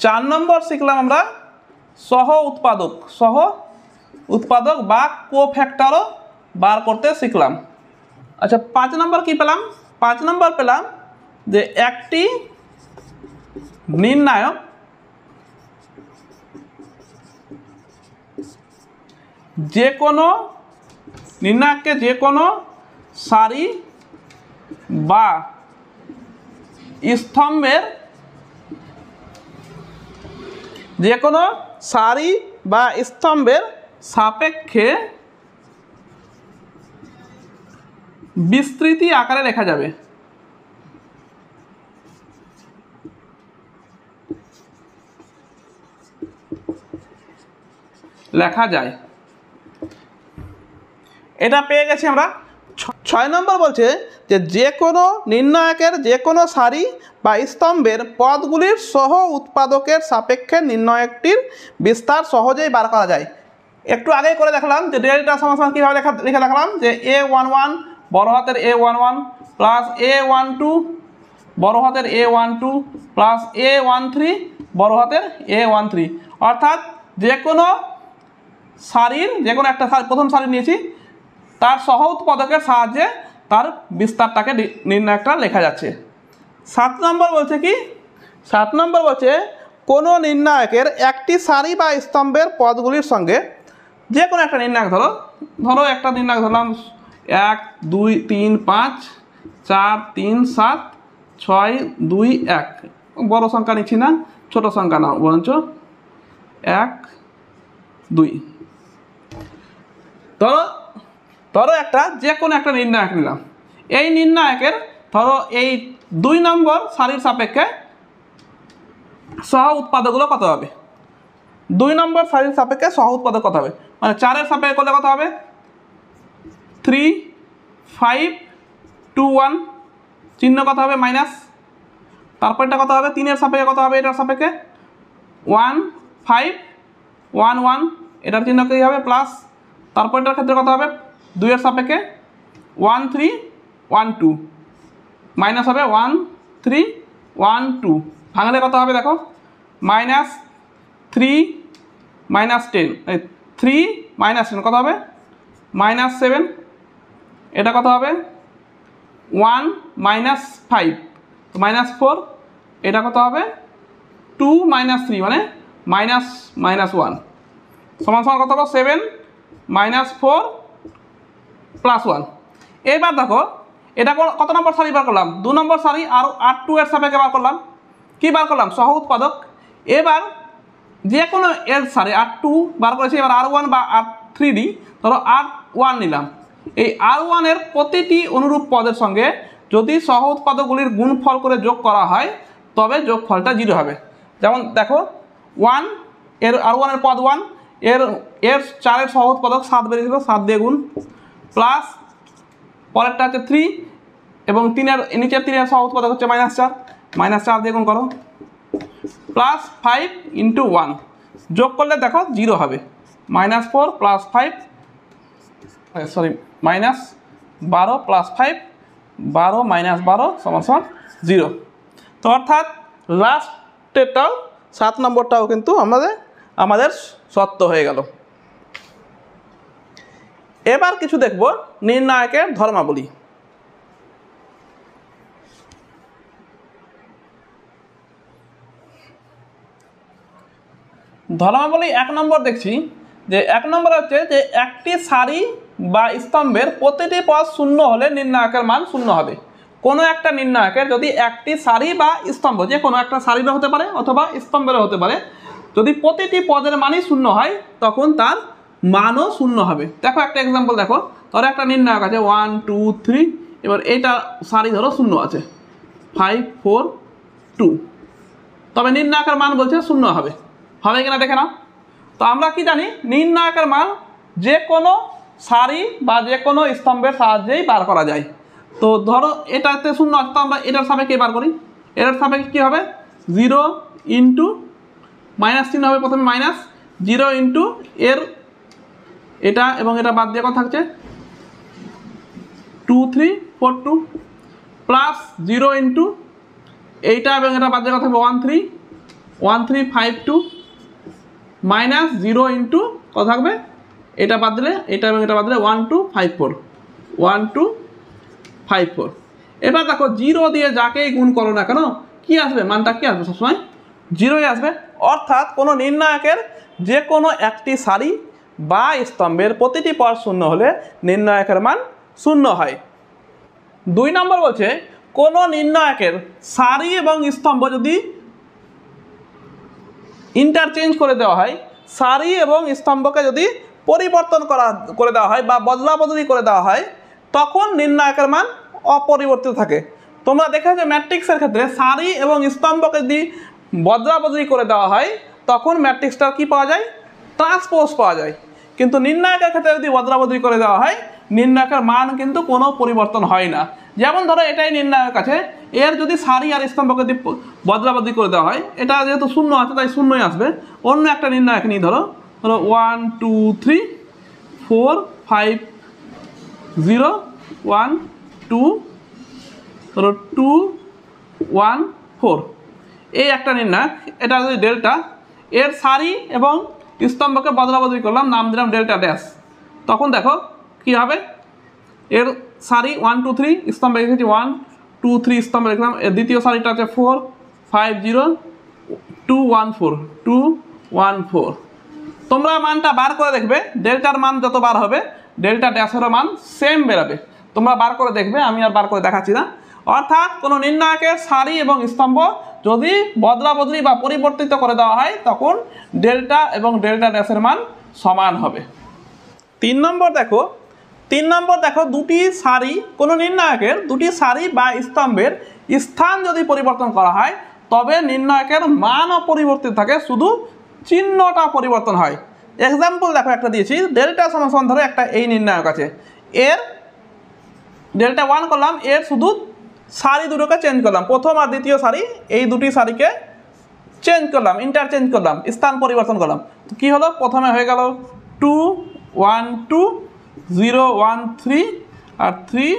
4 নম্বর শিখলাম আমরা সহ উৎপাদক বা কোফ্যাক্টরও বার করতে শিখলাম। আচ্ছা 5 নম্বর কি পেলাম? 5 নম্বর পেলাম যে একটি নির্ণায়ক যে কোনো নির্ণায়ককে যে কোনো সারি বা স্তম্ভের সাপেক্ষে বিস্তৃতি আকারে লেখা যাবে। লেখা যায়, এটা পেয়ে গেছি আমরা। 6 নম্বর বলছে যে কোনো নির্ণায়কের যে কোনো সারি বা স্তম্ভের পদগুলির সহ উৎপাদকের সাপেক্ষে নির্ণায়কটির বিস্তার সহজেই বার করা যায়। একটু আগেই করে দেখলাম যে ডেল্টা সমান কীভাবে লিখে দেখলাম যে A11 বড় হাতের A11 প্লাস A12 বড় হাতের A12 প্লাস A13 বড় হাতের A13, অর্থাৎ যে কোনো সারির যে কোনো একটা প্রথম সারি নিয়েছি তার সহ উৎপাদকের সাহায্যে তার বিস্তারটাকে নির্ণায়কটা লেখা যাচ্ছে। 7 নম্বর বলছে কি? 7 নম্বর বলছে কোনো নির্ণায়কের একটি সারি বা স্তম্ভের পদগুলির সঙ্গে যে কোনো একটা নির্ণায়ক ধরো একটা নির্ণায়ক ধরলাম 1 2 3 5 4 3 7 6 2 1, বড় সংখ্যা নিচ্ছি না, ছোট সংখ্যা নাও বরঞ্চ 1 2। ধরো একটা যে কোনো একটা নির্ণায়ক নিলাম। এই নির্ণায়কের ধরো এই 2 নম্বর সারির সাপেক্ষে সহ উৎপাদকগুলো কত হবে? 2 নম্বর সারির সাপেক্ষে সহ উৎপাদক কত হবে? মানে 4-এর সাপেক্ষে করলে কত হবে? 3 5 2 1, চিহ্ন কত হবে? মাইনাস। তারপরটা কত হবে? 3-এর সাপেক্ষে কত হবে? এটার সাপেক্ষে 1 5 1 1, এটার চিহ্ন কী হবে? প্লাস। তারপরটার ক্ষেত্রে কত হবে? 2-এর সাপেক্ষে 1 3 1 2, মাইনাস হবে 1 3 1 2, ভাঙলে কত হবে দেখো? -3 -10, 3 -10 কত হবে? -7, এটা কত হবে? 1 -5 -4, এটা কত হবে? 2 -3 মানে -1 সমান কত হবে? 7 -4 + 1। এবার দেখো এটা কত নম্বর সারি বার করলাম? 2 নম্বর সারি, আর 2-এর সাপেক্ষে বার করলাম। কি বার করলাম? সহ উৎপাদক। এবার যে কোনো এর সারি 2 বার করেছি, এবার R1 বা R3D, ধরো R1 নিলাম। এই R1 এর প্রতিটি অনুরূপ পদের সঙ্গে যদি সহ উৎপাদকগুলির গুণফল করে যোগ করা হয় তবে যোগফলটা 0 হবে। যেমন দেখো 1 এর R1 এর পদ 1, এর 4-এর সহ উৎপাদক 7 বেরিয়েছিল, 7 দিয়ে গুণ, প্লাস পরেরটা হচ্ছে 3 এবং 3-এর নিচের 3-এর সহ উৎপাদক হচ্ছে -4, -4 দিয়ে গুণ করো, প্লাস 5 ইন্টু 1 যোগ করলে দেখো 0 হবে। -4 প্লাস 5 সরি -12 প্লাস 5 12 -12 সমান 0। তো অর্থাৎ লাস্টেরটাও 7 নম্বরটাও কিন্তু আমাদের সত্য হয়ে গেল। এবার কিছু দেখব নির্ণায়কের ধর্মাবলী। ধর্মাবলী 1 নম্বর দেখছি যে 1 নম্বর হচ্ছে যে একটি সারি বা স্তম্ভের প্রতিটি পদ শূন্য হলে নির্ণায়কের মান শূন্য হবে। কোনো একটা নির্ণায়কের যদি একটি সারি বা স্তম্ভ, যে কোনো একটা সারিরও হতে পারে অথবা স্তম্ভেরও হতে পারে, যদি প্রতিটি পদের মানই শূন্য হয় তখন তার মানও শূন্য হবে। দেখো একটা এক্সাম্পল দেখো, ধরো একটা নির্ণায়ক আছে 1 2 3, এবার এইটা সারি ধরো শূন্য আছে 5 4 2, তবে নির্ণায়কের মান বলছে শূন্য হবে। হবে কিনা দেখে নাও। তো আমরা কি জানি নির্ণায়কের মান যে কোনো সারি বা যে কোনো স্তম্ভের সাহায্যেই বার করা যায়। তো ধরো এটাতে শূন্য আছে, তো আমরা এটার সাপেক্ষে বার করি। এটার সাপেক্ষে কী হবে 0 ইন্টু মাইনাস চিহ্ন হবে প্রথমে -0 ইন্টু এর এটা এবং এটা বাদ দিয়ে কত থাকছে 2 3 4 2 প্লাস 0 ইন্টু এইটা এবং এটা বাদ দিয়ে কত থাকবে 1 3 1 3 5 2 -0 ইন্টু কত থাকবে এটা বাদ দিলে এটা এবং এটা বাদ দিলে 1 2 5 4 1 2 5 4। এবার দেখো 0 দিয়ে যাকেই গুণ করো না কেন কি আসবে, মানটা কি আসবে, সবসময় 0ই আসবে। অর্থাৎ কোনো নির্ণায়কের যে কোনো একটি সারি বা স্তম্ভের প্রতিটি পদ শূন্য হলে নির্ণায়কের মান শূন্য হয়। 2 নম্বর বলছে কোনো নির্ণায়কের সারি এবং স্তম্ভ যদি ইন্টারচেঞ্জ করে দেওয়া হয়, সারি এবং স্তম্ভকে যদি পরিবর্তন করে দেওয়া হয় বা বদলা বদলি করে দেওয়া হয়, তখন নির্ণায়কের মান অপরিবর্তিত থাকে। তোমরা দেখেছো ম্যাট্রিক্সের ক্ষেত্রে সারি এবং স্তম্ভকে যদি বদলা বদলি করে দেওয়া হয় তখন ম্যাট্রিক্সটা কি পাওয়া যায়, ট্রান্সপোজ পাওয়া যায়। কিন্তু নির্ণায়কের ক্ষেত্রে যদি বদলা বদলি করে দেওয়া হয় নির্ণায়কের মান কিন্তু কোনো পরিবর্তন হয় না। যেমন ধরো এটাই নির্ণায়ক আছে, এর যদি সারি আর স্তম্ভকে যদি বদলা বদলি করে দেওয়া হয়, এটা যেহেতু শূন্য আছে তাই শূন্যই আসবে। অন্য একটা নির্ণায়ক নিই, ধরো 1 2 3 4 5 0 1 2 ধরো 2 1 4, এই একটা নির্ণায়ক, এটা যদি ডেল্টা, এর সারি এবং স্তম্ভকে বদলা বদলি করলাম, নাম দিলাম ডেল্টা ড্যাশ, তখন দেখো কি হবে, এর সারি 1 2 3 স্তম্ভে রেখেছি 1 2 3 স্তম্ভে রেখলাম, এর দ্বিতীয় সারিটা আছে 4 5 0 2 1 4 2 1 4। তোমরা মানটা বার করে দেখবে, ডেল্টার মান যত বার হবে ডেল্টা ড্যাশেরও মান সেম বেরোবে। তোমরা বার করে দেখবে, আমি আর বার করে দেখাচ্ছি না। অর্থাৎ কোনো নির্ণায়কের সারি এবং স্তম্ভ যদি বদলা বদলি বা পরিবর্তিত করে দেওয়া হয় তখন ডেল্টা এবং ডেল্টা ড্যাশের মান সমান হবে। 3 নম্বর দেখো দুটি সারি, কোনো নির্ণায়কের দুটি সারি বা স্তম্ভের স্থান যদি পরিবর্তন করা হয় তবে নির্ণায়কের মান অপরিবর্তিত থাকে, শুধু চিহ্নটা পরিবর্তন হয়। এক্সাম্পল দেখো একটা দিয়েছি, ডেল্টা সমান ধরো একটা এই নির্ণায়ক আছে, এর ডেল্টা 1 করলাম, এর শুধু সারি দুটোকে চেঞ্জ করলাম, প্রথম আর দ্বিতীয় সারি, এই দুটি সারিকে চেঞ্জ করলাম, ইন্টারচেঞ্জ করলাম, স্থান পরিবর্তন করলাম। তো কী হলো, প্রথমে হয়ে গেল 2 1 2 0 1 3 আর 3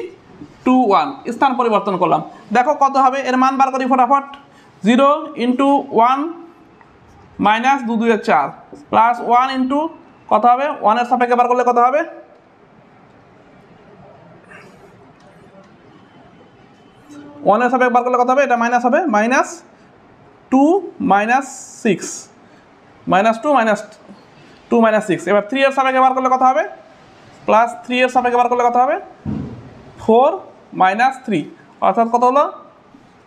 2 1, স্থান পরিবর্তন করলাম। দেখো কত হবে, এর মান বার করি ফটাফট। 0 ইন্টু 1 মাইনাস 2 2 4 প্লাস 1 ইন্টু কত হবে, 1 এর সাপেক্ষে বার করলে কত হবে, 1 এর সাপেক্ষে বার করলে কত হবে, এটা মাইনাস হবে, -2 -6 -2 -2 -6। এবার 3 এর সাপেক্ষে বার করলে কত হবে, প্লাস 3 এর সাপেক্ষে বার করলে কত হবে 4 -3, অর্থাৎ কত হলো,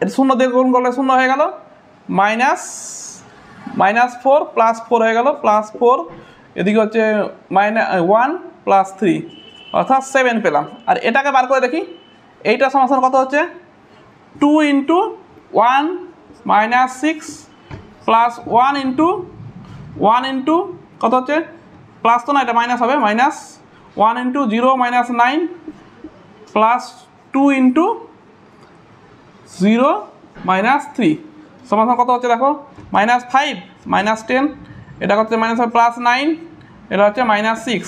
এটা শূন্য দিয়ে গুণ করলে শূন্য হয়ে গেল, -4 প্লাস 4 হয়ে গেল, +4, এদিকে হচ্ছে -1 প্লাস 3 অর্থাৎ 7 পেলাম। আর এটাকে বার করে দেখি, এইটা সমান কত হচ্ছে 2 ইন্টু 1 -6 প্লাস 1 ইন্টু কত হচ্ছে, প্লাস তো না, এটা মাইনাস হবে, -1 ইন্টু 0 -9 প্লাস 2 ইন্টু 0 -3 সমান কত হচ্ছে দেখো -5 -10, এটা হচ্ছে -+9, এটা হচ্ছে -6,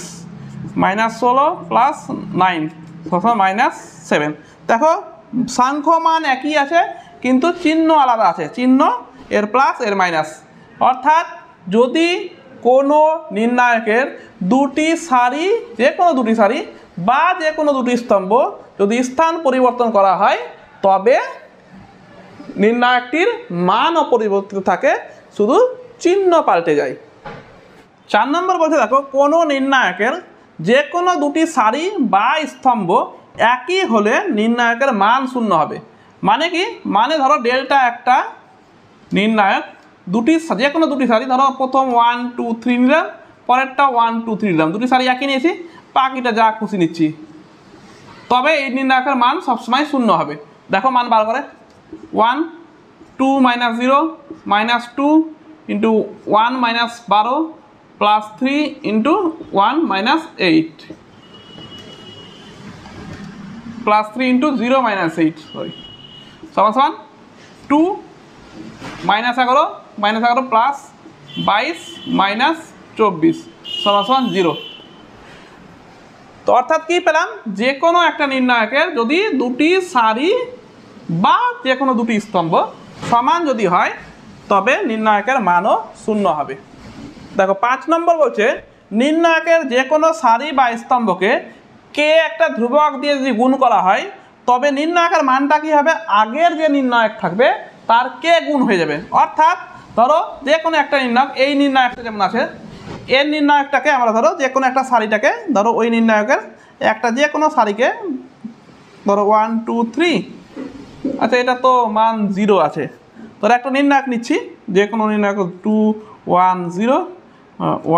-16 +9 -7। দেখো সাংখ্য মান একই আছে কিন্তু চিহ্ন আলাদা আছে, চিহ্ন এর প্লাস এর মাইনাস। অর্থাৎ যদি কোনো নির্ণায়কের দুটি সারি, যে কোনো দুটি সারি বা যে কোনো দুটি স্তম্ভ যদি স্থান পরিবর্তন করা হয় তবে নির্ণায়কটির মান অপরিবর্তিত থাকে, শুধু চিহ্ন পাল্টে যায়। 4 নম্বর বলছে দেখো কোনো নির্ণায়কের যে কোনো দুটি সারি বা স্তম্ভ একই হলে নির্ণায়কের মান শূন্য হবে। মানে কি, মানে ধরো ডেল্টা একটা নির্ণায়ক, দুটি যে কোনো দুটি সারি, ধরো প্রথম 1 2 3 নিলাম, পরেরটা 1 2 3 নিলাম, দুটি সারি একই নিয়েছি, বাকিটা যা খুশি নিচ্ছি, তবে এই নির্ণায়কের মান সবসময় শূন্য হবে। দেখো মান বার করে 1 2 -0 -2 ইন্টু 1 -12 +3 ইন্টু 1 -8 +3 ইন্টু 0 -8 সরি সমান 2 -11 প্লাস 22 -24 সমান 0। তো অর্থাৎ কি পেলাম, যে কোনো একটা নির্ণায়কের যদি দুটি সারি বা যে কোনো দুটি স্তম্ভ সমান যদি হয় তবে নির্ণায়কের মানও শূন্য হবে। দেখো 5 নম্বর বলছে নির্ণায়কের যে কোনো সারি বা স্তম্ভকে কে একটা ধ্রুবক দিয়ে যদি গুণ করা হয় তবে নির্ণায়কের মানটা কি হবে, আগের যে নির্ণায়ক থাকবে তার কে গুণ হয়ে যাবে। অর্থাৎ ধরো যে কোনো একটা নির্ণায়ক, এই নির্ণায়কটা যেমন আছে, এর নির্ণায়কটাকে আমরা ধরো যে কোনো একটা সারিটাকে, ধরো ওই নির্ণায়কের একটা যে কোনো সারিকে ধরো 1 2 3, আচ্ছা এটা তো মান 0 আছে, ধরো একটা নির্ণায়ক নিচ্ছি, যে কোনো নির্ণায়ক 2 1 0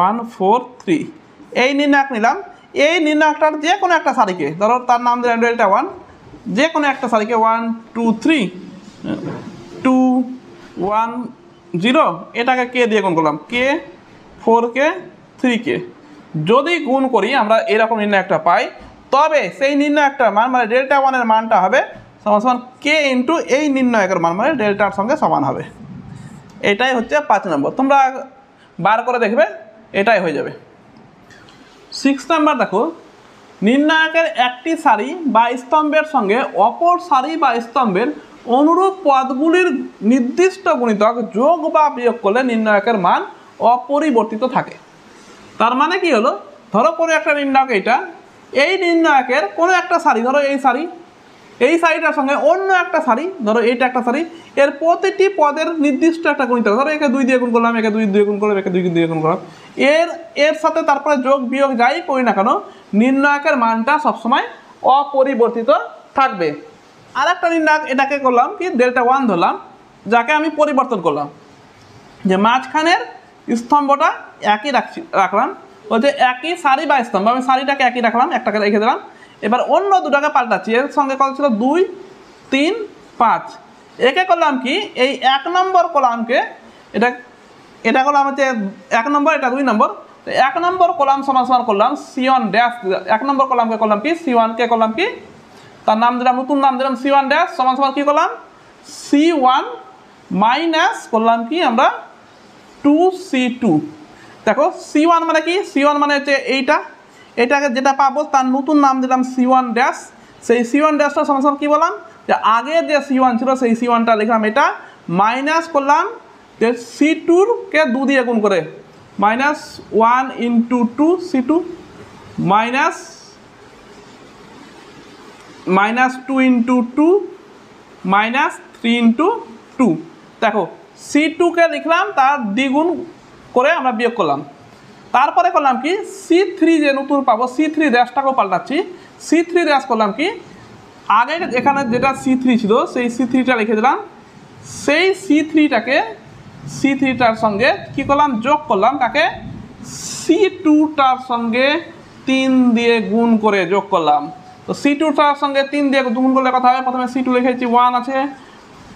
1 4 3, এই নির্ণায়ক নিলাম। এই নির্ণায়কটার যে কোনো একটা সারিকে, ধরো তার নাম দিলাম ডেল্টা 1, যে কোনো একটা সারিকে 1 2 3 2 1 0, এটাকে কে দিয়ে গুণ করলাম, কে 4কে 3কে যদি গুণ করি আমরা এরকম নির্ণায়কটা পাই, তবে সেই নির্ণায়কটার মান মানে ডেল্টা 1 এর মানটা হবে সমান কে ইন্টু এই নির্ণায়কের মান মানে ডেল্টার সঙ্গে সমান হবে। এটাই হচ্ছে 5 নম্বর, তোমরা বার করে দেখবে এটাই হয়ে যাবে। 6 নম্বর দেখো নির্ণায়কের একটি সারি বা স্তম্ভের সঙ্গে অপর সারি বা স্তম্ভের অনুরূপ পদগুলির নির্দিষ্ট গুণিতক যোগ বা বিয়োগ করলে নির্ণায়কের মান অপরিবর্তিত থাকে। তার মানে কি হলো, ধরো কোনো একটা নির্ণায়ক এইটা, এই নির্ণায়কের কোনো একটা সারি, ধরো এই সারিটার সঙ্গে অন্য একটা সারি, ধরো এইটা একটা সারি, এর প্রতিটি পদের নির্দিষ্ট একটা গুণিতক, ধরো একে 2 দিয়ে গুণ করলাম, একে 2 দিয়ে গুণ করলাম, একে 2 দিয়ে গুণ করলাম, এর সাথে তারপরে যোগ বিয়োগ যাই করি না কেন নির্ণায়কের মানটা সবসময় অপরিবর্তিত থাকবে। আর একটা নির্ণায়ক, এটাকে করলাম কি ডেল্টা 1 ধরলাম, যাকে আমি পরিবর্তন করলাম, যে মাঝখানের স্তম্ভটা একই রাখলাম, বলছে একই সারি বা স্তম্ভ, আমি সারিটাকে একই রাখলাম, একটাকে রেখে দিলাম, এবার অন্য দুটাকে পাল্টাচ্ছি, এর সঙ্গে কত ছিল 2 3 5, একে করলাম কি এই 1 নম্বর কলামকে, এটা করলাম হচ্ছে 1 নম্বর, এটা 2 নম্বর, 1 নম্বর কলাম সমান সমান করলাম C1 ড্যাশ, 1 নম্বর কলামকে করলাম কি C1 কে করলাম কি তার নাম দিলাম, নতুন নাম দিলাম C1 ড্যাশ সমান সমান কি করলাম C1 মাইনাস করলাম কি আমরা 2C2। দেখো C1 মানে কি, C1 মানে হচ্ছে এটাকে যেটা পাবো তার নতুন নাম দিলাম C1 ড্যাশ, সেই C1 ড্যাশটা সমান সমান কি বললাম, যে আগে যে C1 ছিল সেই C1টা লিখলাম, এটা মাইনাস করলাম যে C2কে 2 দিয়ে গুণ করে, -1 × 2C2 মাইনাস -2 × 2 -3 × 2। দেখো C2কে লিখলাম, তার দ্বিগুণ করে আমরা বিয়োগ করলাম, তারপরে করলাম কি C3 যে নতুন পাবো C3 ড্যাশটাকেও পাল্টাচ্ছি, C3 ড্যাশ করলাম কি আগে এখানে যেটা C3 ছিল সেই C3টা লিখে দিলাম, সেই C3টার সঙ্গে কি করলাম যোগ করলাম, তাকে C2টার সঙ্গে 3 দিয়ে গুণ করে যোগ করলাম। তো C2টার সঙ্গে 3 দিয়ে গুণ করলে কথা হবে, প্রথমে C2 লিখেছি 1 আছে,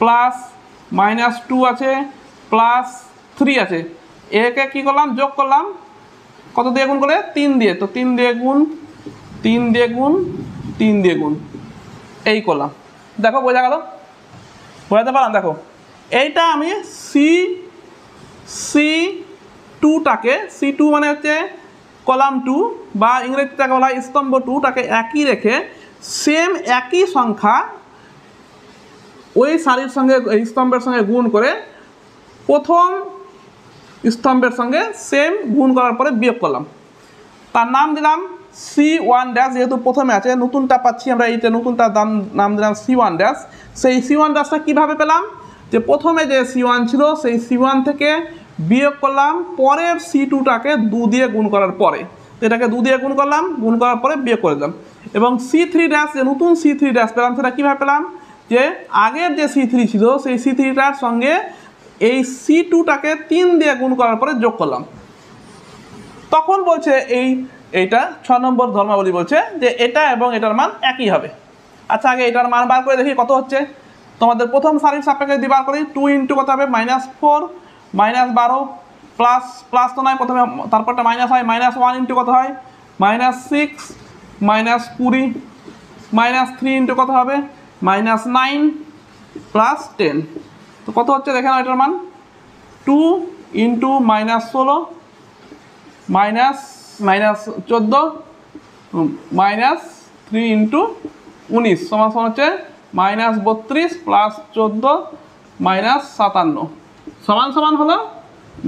প্লাস -2 আছে, প্লাস 3 আছে, একে কি করলাম যোগ করলাম, কত দিয়ে গুণ করে 3 দিয়ে, তো 3 দিয়ে গুণ 3 দিয়ে গুণ 3 দিয়ে গুণ এই করলাম। দেখো বোঝা গেল, বোঝাতে পারলাম। দেখো এইটা আমি C2টাকে C2 মানে হচ্ছে কলাম 2 বা ইংরেজিটাকে বলা হয় স্তম্ভ 2টাকে একই রেখে সেম একই সংখ্যা ওই সারির সঙ্গে এই স্তম্ভের সঙ্গে গুণ করে প্রথম স্তম্ভের সঙ্গে সেম গুণ করার পরে বিয়োগ করলাম। তার নাম দিলাম C1 ড্যাশ, যেহেতু প্রথমে আছে নতুনটা পাচ্ছি আমরা, এইটা নতুনটার নাম দিলাম C1 ড্যাশ। সেই C1 ড্যাশটা কীভাবে পেলাম, যে প্রথমে যে C1 ছিল সেই C1 থেকে বিয়োগ করলাম পরের C2টাকে 2 দিয়ে গুণ করার পরে, তো এটাকে 2 দিয়ে গুণ করলাম, গুণ করার পরে বিয়োগ করে দিলাম। এবং C3 ড্যাশ, যে নতুন C3 ড্যাশ পেলাম সেটা কীভাবে পেলাম, যে আগের যে C3 ছিল সেই C3টার সঙ্গে এই C2টাকে 3 দিয়ে গুণ করার পরে যোগ করলাম। তখন বলছে এইটা 6 নম্বর ধর্মাবলী বলছে যে এটা এবং এটার মান একই হবে। আচ্ছা, আগে এটার মান বার করে দেখি কত হচ্ছে। তোমাদের প্রথম সারির সাপেক্ষে যদি বার করি 2 ইন্টু কত হবে -4 -12 প্লাস তো নয় প্রথমে, তারপরটা মাইনাস হয়, -1 ইন্টু কত হয় -6 -20 -3 ইন্টু কত হবে -9 +10। তো কত হচ্ছে দেখে নাও এটার মান 2 ইন্টু -16 -14 -3 ইন্টু 19 সমান হচ্ছে -32 + 14 -57 সমান হলো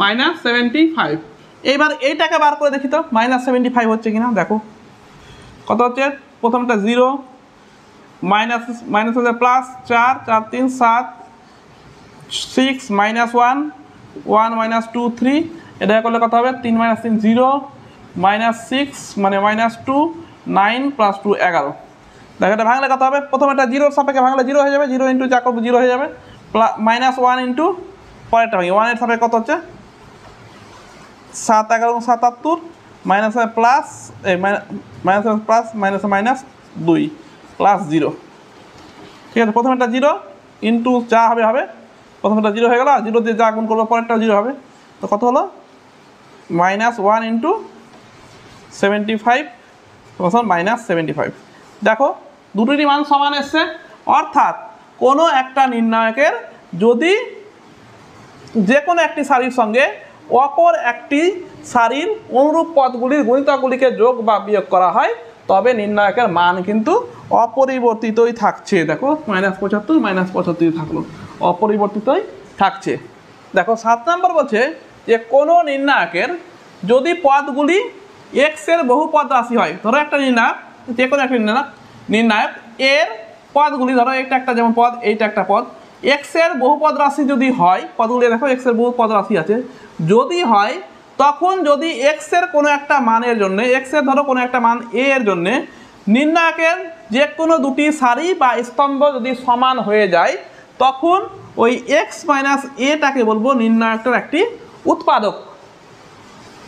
-75। এইবার এইটাকে বার করে দেখি তো -75 হচ্ছে কিনা। দেখো কত হচ্ছে, প্রথমটা 0 মাইনাস হচ্ছে প্লাস 4 4 3 7 6 -1 1 -2 3, এটা করলে কত হবে 3 - 3 0 -6 মানে -2 9 + 2 11। দেখো এটা ভাঙলে কত হবে, প্রথমে এটা 0 সাপেক্ষে ভাঙলে 0 হয়ে যাবে, 0 ইন্টু যা করবো 0 হয়ে যাবে, -1 ইন্টু পরেরটা ভাঙি 1 এর সাপেক্ষে কত হচ্ছে 7 11 77 মাইনাস প্লাস প্লাস -2 প্লাস 0। ঠিক আছে, প্রথমেরটা 0 ইন্টু যা হবে প্রথমটা 0 হয়ে গেল, 0 দিয়ে যা গুণ করবো পরেরটা 0 হবে। তো কত হলো -1 ইন্টু 75 -75। দেখো দুটোরই মান সমান এসছে, অর্থাৎ কোনো একটা নির্ণায়কের যদি যে কোনো একটি সারির সঙ্গে অপর একটি সারির অনুরূপ পদগুলির গুণিতকগুলিকে যোগ বা বিয়োগ করা হয় তবে নির্ণায়কের মান কিন্তু অপরিবর্তিতই থাকছে। দেখো -75 -75 থাকলো, অপরিবর্তিতই থাকছে। দেখো 7 নম্বর বলছে যে কোনো নির্ণায়কের যদি পদগুলি x এর বহুপদ রাশি হয়, ধরো একটা নির্ণায়ক, যে কোনো একটা নির্ণায়ক এর পদগুলি, ধরো এটা একটা যেমন পদ, এইটা একটা পদ, x এর বহুপদ রাশি যদি হয়, পদগুলি দেখো x এর বহুপদ রাশি আছে, যদি হয় তখন যদি x এর কোনো একটা মানের জন্য, x এর ধরো কোনো একটা মান a এর জন্য নির্ণায়কের যে কোনো দুটি সারি বা স্তম্ভ যদি সমান হয়ে যায় তখন ওই x - a-টাকে বলবো নির্ণায়কটার একটি উৎপাদক।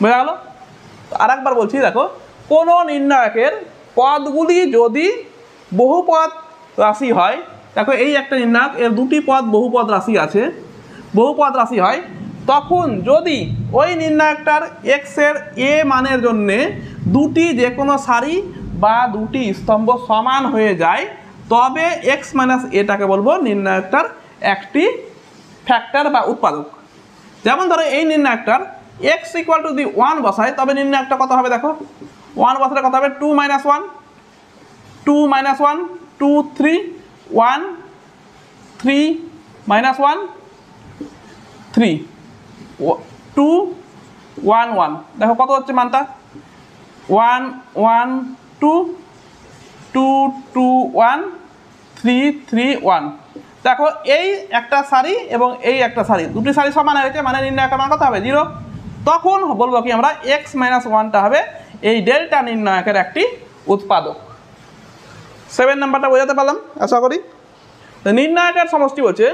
বোঝা গেল? আর একবার বলছি, দেখো কোনো নির্ণায়কের পদগুলি যদি বহুপদ রাশি হয়, দেখো এই একটা নির্ণায়ক, এর দুটি পদ বহুপদ রাশি আছে, বহুপদ রাশি হয়, তখন যদি ওই নির্ণায়কটার x এর a মানের জন্যে দুটি যে কোনো সারি বা দুটি স্তম্ভ সমান হয়ে যায় তবে x - a-টাকে বলবো নির্ণায়কটার একটি ফ্যাক্টর বা উৎপাদক। যেমন ধরো এই নির্ণায়কটার x = যদি 1 বসায় তবে নির্ণায়কটা কত হবে, দেখো 1 বসালে কত হবে 2 - 1 2 - 1 2 3 1 3 -1 3 2 1 1। দেখো কত হচ্ছে মানটা 1 1 2 2 2 1 3 3 1। দেখো এই একটা সারি এবং এই একটা সারি, দুটি সারি সমান হয়েছে, মানে নির্ণায়কের মান কত হবে 0। তখন বলবো কি আমরা x - 1টা হবে এই ডেল্টা নির্ণায়কের একটি উৎপাদক। 7 নাম্বারটা বোঝাতে পারলাম আশা করি। নির্ণায়কের সমষ্টি বলছে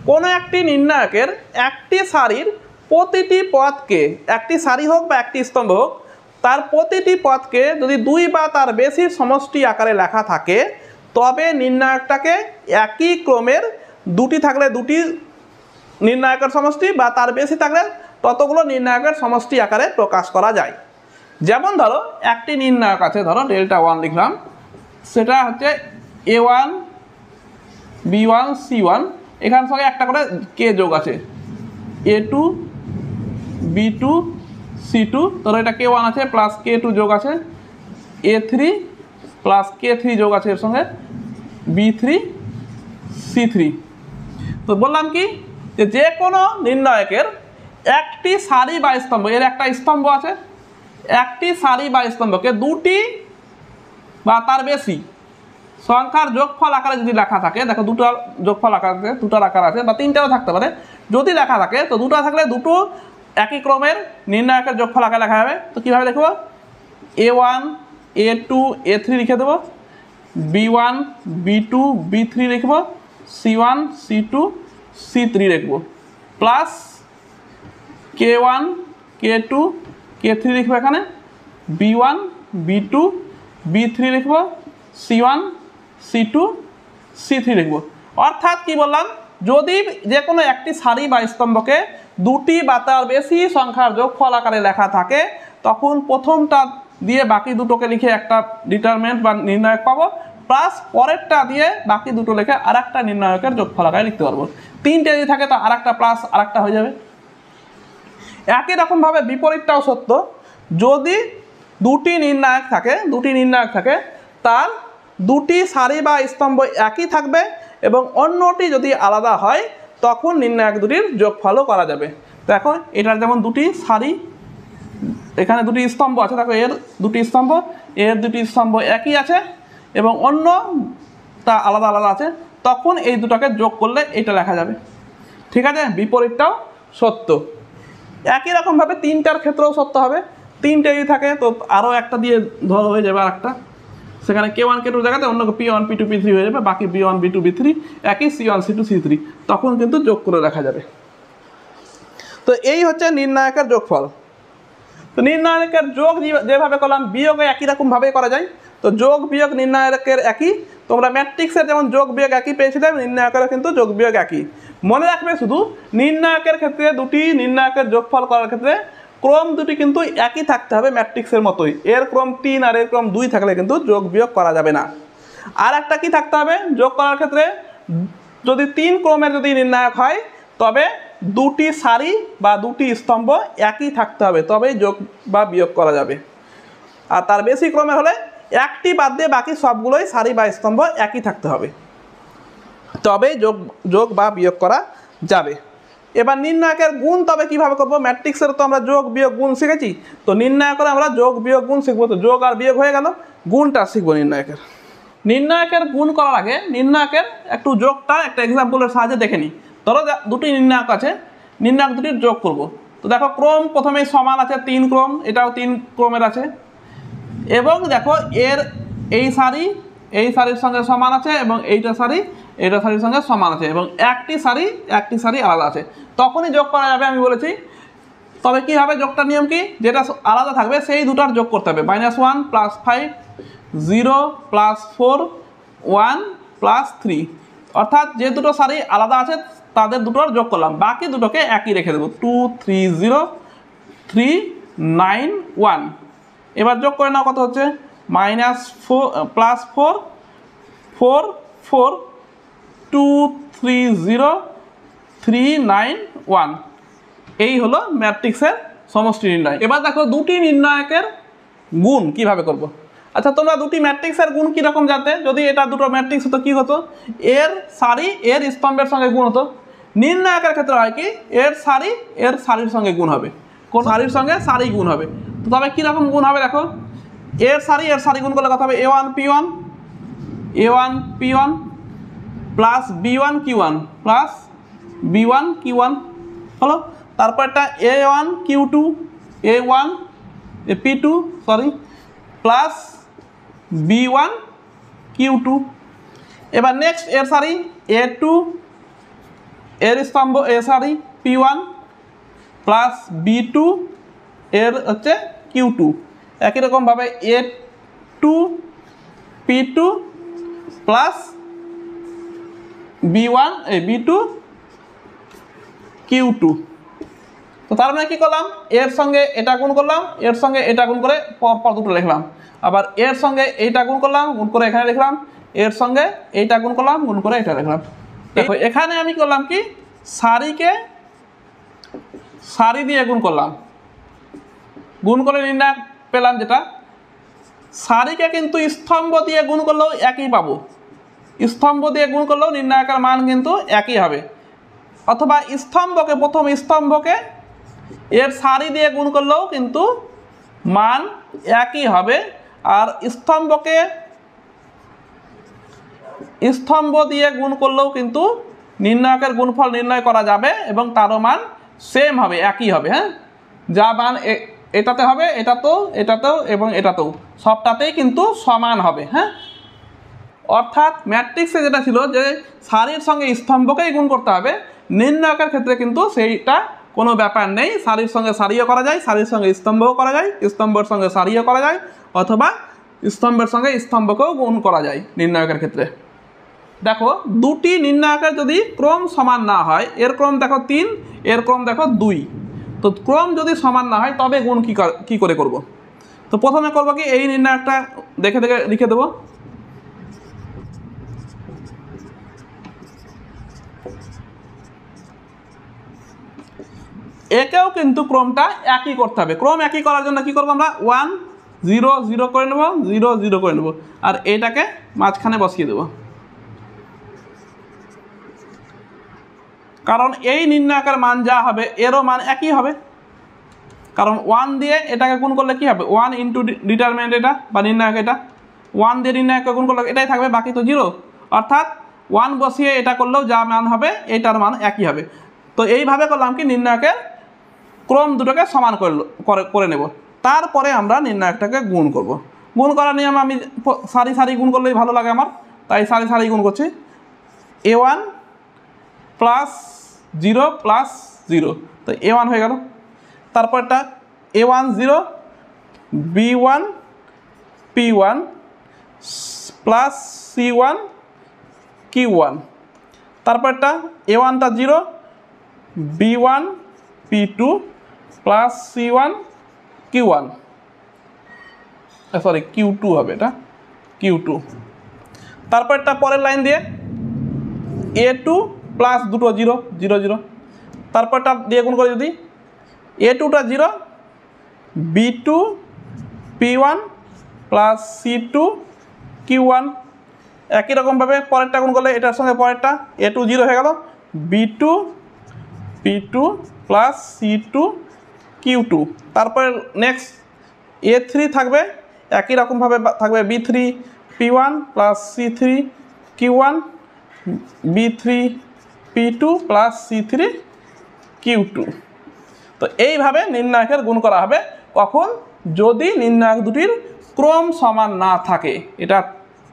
কোনো একটি নির্ণায়কের একটি সারির প্রতিটি পদকে, একটি সারি হোক বা একটি স্তম্ভ হোক, তার প্রতিটি পদকে যদি 2 বা তার বেশি সমষ্টি আকারে লেখা থাকে তবে নির্ণায়কটাকে একই ক্রমের দুটি থাকলে দুটি নির্ণায়কের সমষ্টি বা তার বেশি থাকলে ততগুলো নির্ণায়কের সমষ্টি আকারে প্রকাশ করা যায়। যেমন ধরো একটি নির্ণায়ক আছে, ধরো Δ1 লিখলাম, সেটা হচ্ছে A1 B1 C1, এখানের সঙ্গে একটা করে কে যোগ আছে, A2 B2 C2, ধরো এটা K1 আছে প্লাস K2 যোগ আছে, A3 প্লাস K3 যোগ আছে এর সঙ্গে B3 C3। তো বললাম কি যে কোনো নির্ণায়কের একটি সারি বা স্তম্ভ, এর একটা স্তম্ভ আছে, একটি সারি বা স্তম্ভকে দুটি বা তার বেশি সংখ্যার যোগফল আকারে যদি লেখা থাকে, দেখো দুটো যোগফল আকার আছে, দুটার আকার আছে বা তিনটাও থাকতে পারে, যদি লেখা থাকে তো দুটো থাকলে দুটো একই ক্রমের নির্ণায়কের যোগফল আকারে লেখা হবে। তো কীভাবে লিখব, A1 A2 A3 লিখে দেবো, B1 B2 B3 লিখব, C1 C2 C3 লিখব, প্লাস K1 K2 K3 লিখব, এখানে B1 B2 B3 লিখব, C1 C2 C3 লিখব। অর্থাৎ কি বললাম, যদি যে কোনো একটি সারি বা স্তম্ভকে দুটি বা তার বেশি সংখ্যার যোগফল আকারে লেখা থাকে, তখন প্রথমটা দিয়ে বাকি দুটোকে লিখে একটা ডিটারমিনেন্ট বা নির্ণায়ক পাবো, প্লাস পরেরটা দিয়ে বাকি দুটো লিখে আর একটা নির্ণায়কের যোগফল আকারে লিখতে পারবো। তিনটে যদি থাকে তো আর একটা প্লাস আর একটা হয়ে যাবে। একই রকমভাবে বিপরীতটাও সত্য, যদি দুটি নির্ণায়ক থাকে তার দুটি সারি বা স্তম্ভ একই থাকবে এবং অন্যটি যদি আলাদা হয় তখন নির্ণায়ক দুটির যোগফলও করা যাবে। দেখো এটার যেমন দুটি সারি, এখানে দুটি স্তম্ভ আছে, দেখো এর দুটি স্তম্ভ, এর দুটি স্তম্ভ একই আছে এবং অন্যটা আলাদা আলাদা আছে, তখন এই দুটোকে যোগ করলে এটা লেখা যাবে। ঠিক আছে, বিপরীতটাও সত্য। একই রকমভাবে তিনটার ক্ষেত্রেও সত্য হবে, তিনটে যদি থাকে তো আরও একটা দিয়ে ধর হয়ে যাবে আর একটা, সেখানে K1 K2 জায়গাতে অন্য P1 P2 P3 হয়ে যাবে, বাকি B1 B2 B3 একই C1 C2 C3, তখন কিন্তু যোগ করে রাখা যাবে। তো এই হচ্ছে নির্ণায়কের যোগফল। তো নির্ণায়কের যোগ যেভাবে করলাম, বিয়োগ একই রকমভাবেই করা যায়। তো যোগ বিয়োগ নির্ণায়কের একই, তোমরা ম্যাট্রিক্সের যেমন যোগ বিয়োগ একই পেয়েছিলে, নির্ণায়কেরও কিন্তু যোগ বিয়োগ একই। মনে রাখবে শুধু নির্ণায়কের ক্ষেত্রে দুটি নির্ণায়কের যোগফল করার ক্ষেত্রে ক্রম দুটি কিন্তু একই থাকতে হবে ম্যাট্রিক্সের মতোই। এর ক্রম 3 আর এর ক্রম 2 থাকলে কিন্তু যোগ বিয়োগ করা যাবে না। আর একটা কি থাকতে হবে যোগ করার ক্ষেত্রে, যদি 3 ক্রমের যদি নির্ণায়ক হয় তবে দুটি সারি বা দুটি স্তম্ভ একই থাকতে হবে, তবেই যোগ বা বিয়োগ করা যাবে। আর তার বেশি ক্রমের হলে একটি বাদ দিয়ে বাকি সবগুলোই সারি বা স্তম্ভ একই থাকতে হবে, তবেই যোগ বা বিয়োগ করা যাবে। এবার নির্ণায়কের গুণ তবে কিভাবে করব, ম্যাট্রিক্সের তো আমরা যোগ বিয়োগ গুণ শিখেছি, তো নির্ণায়কের আমরা যোগ বিয়োগ গুণ শিখবো। তো যোগ আর বিয়োগ হয়ে গেল, গুণটা শিখবো নির্ণায়কের গুণ করার আগে নির্ণায়কের একটু যোগটা একটা এক্সাম্পলের সাহায্যে দেখে নিই। ধরো দুটি নির্ণায়ক আছে, নির্ণায়ক দুটির যোগ করব। তো দেখো ক্রম প্রথমে সমান আছে, 3 ক্রম, এটাও 3 ক্রমের আছে, এবং দেখো এর এই সারির সঙ্গে সমান আছে এবং এইটা সারির সঙ্গে সমান আছে, এবং একটি সারি আলাদা আছে, তখনই যোগ করা যাবে আমি বলেছি। তবে কি হবে, যোগটার নিয়ম কি, যেটা আলাদা থাকবে সেই দুটার যোগ করতে হবে। -1 + 5 0 + 4 1 + 3, অর্থাৎ যে দুটো সারি আলাদা আছে তাদের দুটোর যোগ করলাম, বাকি দুটোকে একই রেখে দেবো, 2 3 0 3 9 1। এবার যোগ করে নাও, কত হচ্ছে -4 + 4 4 4 2 3 0 3 9 1। এই হলো ম্যাট্রিক্সের সমষ্টি নির্ণয়। এবার দেখো দুটি নির্ণায়কের গুণ কিভাবে করব। আচ্ছা, তোমরা দুটি ম্যাট্রিক্সের গুণ কীরকম জানতে, যদি এটা দুটো ম্যাট্রিক্স হতো কি হতো, এর সারি এর স্তম্ভের সঙ্গে গুণ হতো। নির্ণায়কের ক্ষেত্রে হয় কি, এর সারির সঙ্গে গুণ হবে, কোন সারির সঙ্গে সারি গুণ হবে। তো তবে কীরকম গুণ হবে দেখো, এর সারি গুণ করলে কত হবে, A1 P1 plus B1 Q1 plus B1 Q1 হলো। তারপরটা A1 Q2 P2 plus B1 Q2। এবার নেক্সট এর সারি A2 এর স্তম্ভ এ সারি P1 প্লাস B2 এর হচ্ছে Q2। একই রকমভাবে A2 P2 plus B2 Q2। তো তার মানে কি করলাম, এর সঙ্গে এটা গুণ করলাম, এর সঙ্গে এটা গুণ করে পরপর দুটো লিখলাম, আবার এর সঙ্গে এইটা গুণ করলাম, গুণ করে এখানে লিখলাম, এর সঙ্গে এইটা গুণ করলাম, গুণ করে এটা লিখলাম। দেখো এখানে আমি করলাম কি সারিকে সারি দিয়ে গুণ করলাম, গুণ করে নির্ণয় পেলাম যেটা, সারিকে কিন্তু স্তম্ভ দিয়ে গুণ করলেও একই পাবো, স্তম্ভ দিয়ে গুণ করলেও নির্ণায়কের মান কিন্তু একই হবে। অথবা স্তম্ভকে প্রথম স্তম্ভকে এর সারি দিয়ে গুণ করলেও কিন্তু মান একই হবে। আর স্তম্ভকে স্তম্ভ দিয়ে গুণ করলেও কিন্তু নির্ণায়কের গুণফল নির্ণয় করা যাবে এবং তারও মান সেম হবে, একই হবে। হ্যাঁ, যা মান এটাতে হবে এটাতেও এবং এটাতেও সবটাতেই কিন্তু সমান হবে। হ্যাঁ, অর্থাৎ ম্যাট্রিক্সে যেটা ছিল যে সারির সঙ্গে স্তম্ভকেই গুণ করতে হবে, নির্ণায়কের ক্ষেত্রে কিন্তু সেইটা কোনো ব্যাপার নেই। সারির সঙ্গে সারিও করা যায়, সারির সঙ্গে স্তম্ভও করা যায়, স্তম্ভের সঙ্গে সারিও করা যায়, অথবা স্তম্ভের সঙ্গে স্তম্ভকেও গুণ করা যায় নির্ণায়কের ক্ষেত্রে। দেখো দুটি নির্ণায়কের যদি ক্রম সমান না হয়, এর ক্রম দেখো 3, এর ক্রম দেখো 2, তো ক্রম যদি সমান না হয় তবে গুণ কি করে করব। তো প্রথমে করবো কি এই নির্ণায়কটা দেখে দেখে লিখে দেবো। একেও কিন্তু ক্রমটা একই করতে হবে। ক্রম একই করার জন্য কি করবো আমরা 1 0 0 করে নেব, 0 0 করে নেব, আর এটাকে মাঝখানে বসিয়ে দেব। কারণ এই নির্ণায়কের মান যা হবে এরও মান একই হবে, কারণ 1 দিয়ে এটাকে গুণ করলে কি হবে 1 ইন্টু ডিটারমিনেন্ট এটা বা নির্ণায়ক, এটা 1 দিয়ে নির্ণায়ককে গুণ করলে এটাই থাকবে, বাকি তো 0। অর্থাৎ 1 বসিয়ে এটা করলেও যা মান হবে এটার মান একই হবে। তো এইভাবে করলাম কি নির্ণায়কের ক্রম দুটোকে সমান করে নেব, তারপরে আমরা নির্ণায়কটাকে গুণ করব। গুণ করার নিয়ম আমি সারি সারি গুণ করলেই ভালো লাগে আমার, তাই সারি সারি গুণ করছি। a1 প্লাস 0 প্লাস 0, তো a1 হয়ে গেল। তারপরটা a1 0 b1 p1 plus c1 q1, তারপরটা a1টা 0 b1 p2 plus c1 q1, sorry q2 হবে, এটা q2। তারপরটা পরের লাইন দিয়ে a2 প্লাস দুটো 0 0 0, তারপরটা দিয়ে গুণ করে যদি a2টা 0 b2 p1 plus c2 q1, একই রকমভাবে পরেরটা গুণ করলে এটার সঙ্গে পরেরটা a2 0 হয়ে গেল, b2 p2 plus c2 q2। তারপরে নেক্সট a3 থাকবে, একই রকমভাবে থাকবে b3 p1 plus c3 q1 b3 p2 plus c3 q2। তো এইভাবে নির্ণায়কের গুণ করা হবে। কখন? যদি নির্ণায়ক দুটির ক্রম সমান না থাকে। এটা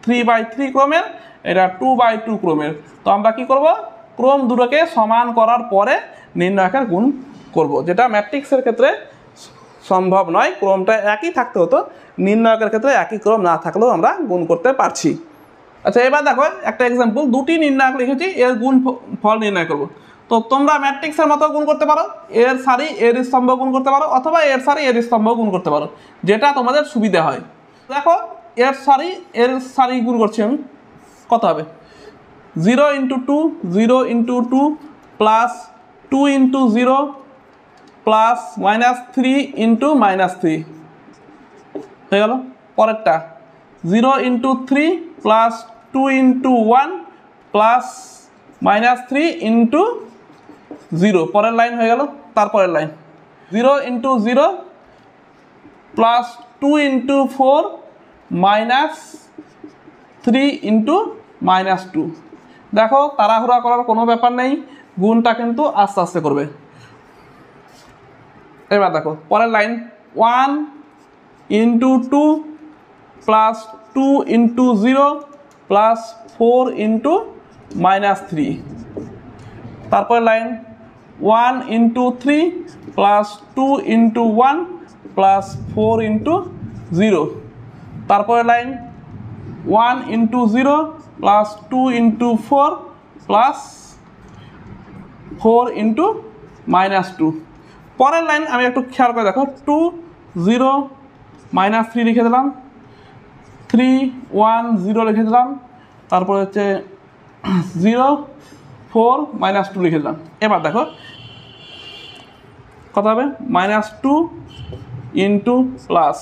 3/3 ক্রমের, এটা 2/2 ক্রমের। তো আমরা কি করব, ক্রম দুটোকে সমান করার পরে নির্ণায়কের গুণ করব, যেটা ম্যাট্রিক্সের ক্ষেত্রে সম্ভব নয়। ক্রমটা একই থাকতে হতো, নির্ণায়কের ক্ষেত্রে একই ক্রম না থাকলেও আমরা গুণ করতে পারছি। আচ্ছা, এবার দেখো একটা এক্সাম্পল, দুটি নির্ণায়ক লিখেছি, এর গুণ ফল নির্ণয় করব। তো তোমরা ম্যাট্রিক্সের মতো গুণ করতে পারো, এর সারি এর স্তম্ভ গুণ করতে পারো, অথবা এর সারি এর স্তম্ভ গুণ করতে পারো, যেটা তোমাদের সুবিধা হয়। দেখো এর সারি গুণ করছি আমি, কত হবে 0 × 2 0 × 2 প্লাস 2 × 0 প্লাস -3 × -3 হয়ে গেল। পরেরটা 0 × 3 প্লাস 2 × 1 প্লাস -3 × 0, পরের লাইন হয়ে গেল। তারপরের লাইন 0 × 0 প্লাস 2 × 4 -3 × -2। দেখো তাড়াহুড়া করার কোনো ব্যাপার নেই, গুণটা কিন্তু আস্তে আস্তে করবে। এবার দেখো পরের লাইন 1 × 2 প্লাস 2 × 0 প্লাস 4 × -3। তারপরের লাইন 1 × 3 প্লাস 2 × 1 প্লাস 4 × 0। তারপরের লাইন 1 × 0 প্লাস 2 × 4 প্লাস 4 × -2। পরের লাইন আমি একটু খেয়াল করে দেখো 2 0 -3 লিখে দিলাম, 3 1 0 লিখে দিলাম, তারপরে হচ্ছে 0 4 -2 লিখে দিলাম। এবার দেখো কত হবে, -2 into plus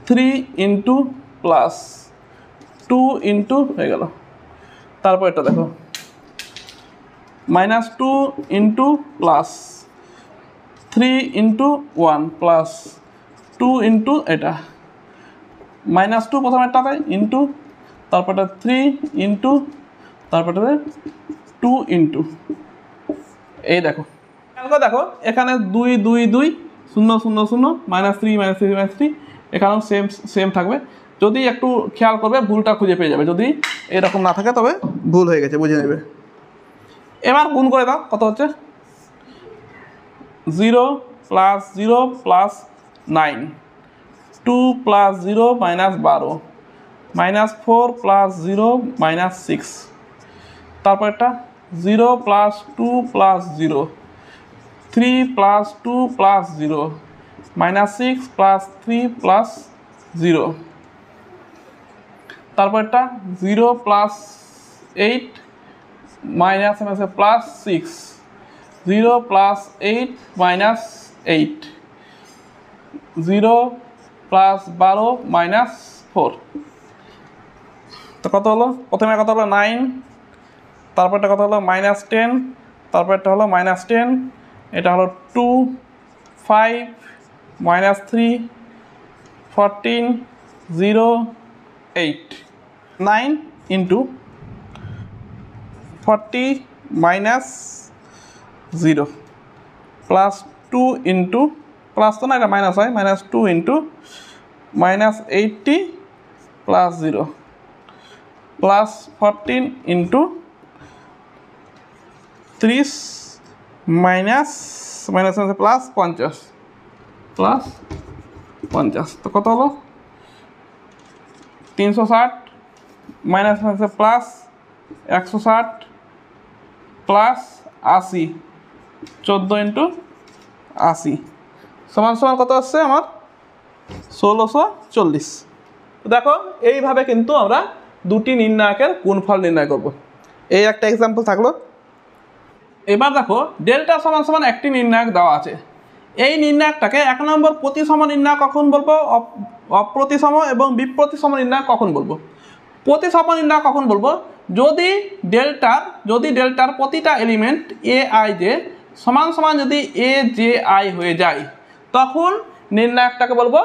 3 into plus 2 into হয়ে গেল। তারপর এটা দেখো -2 into plus 3 into 1 plus 2 into এটা -2 প্রথমেরটাতে ইন্টু, তারপরটা 3 ইন্টু, তারপরটাতে 2 ইন্টু। এই দেখো দেখো এখানে 2 2 2 0 0 0 -3 -3 -3 এখানেও সেম থাকবে। যদি একটু খেয়াল করবে ভুলটা খুঁজে পেয়ে যাবে, যদি এরকম না থাকে তবে ভুল হয়ে গেছে বুঝে নেবে। এবার গুণ করে দাও, কত হচ্ছে 0 + 0 + 9, 2 + 0 -12, -4 + 0 -6, তারপর একটা 0 + 2 + 0, 3 + 2 + 0, -6 + 3 + 0, তারপর একটা 0 + 8 +6, 0 + 8 -8, 0 + 12 -4। তো কত হলো, প্রথমে কত হলো 9, তারপরটা কত হলো -10, তারপরটা হলো -10, এটা হলো 2, 5 -3, 14, 0, 8, 9 ইন্টু 40 -0 প্লাস 2 ইন্টু, প্লাস তো না এটা মাইনাস হয়, -2 into -80 plus 0 plus 14 into 30 minus plus 50 plus 50। তো কত হলো 360 মাইনাস প্লাস 160 প্লাস 80, 14 ইন্টু 80 সমান কত আসছে আমার 1640। দেখো এইভাবে কিন্তু আমরা দুটি নির্ণায়কের গুণফল নির্ণয় করব। এই একটা এক্সাম্পল থাকলো। এবার দেখো ডেল্টা সমান একটি নির্ণায়ক দেওয়া আছে। এই নির্ণায়কটাকে 1 নম্বর প্রতিসম নির্ণায়ক কখন বলবো, অপ্রতিসম এবং বিপ্রতিসম নির্ণায়ক কখন বলবো। প্রতিসম নির্ণায়ক কখন বলবো, যদি ডেল্টার প্রতিটা এলিমেন্ট এ আই জে সমান যদি এ জে আই হয়ে যায়, তখন নির্ণায়কটাকে বলবো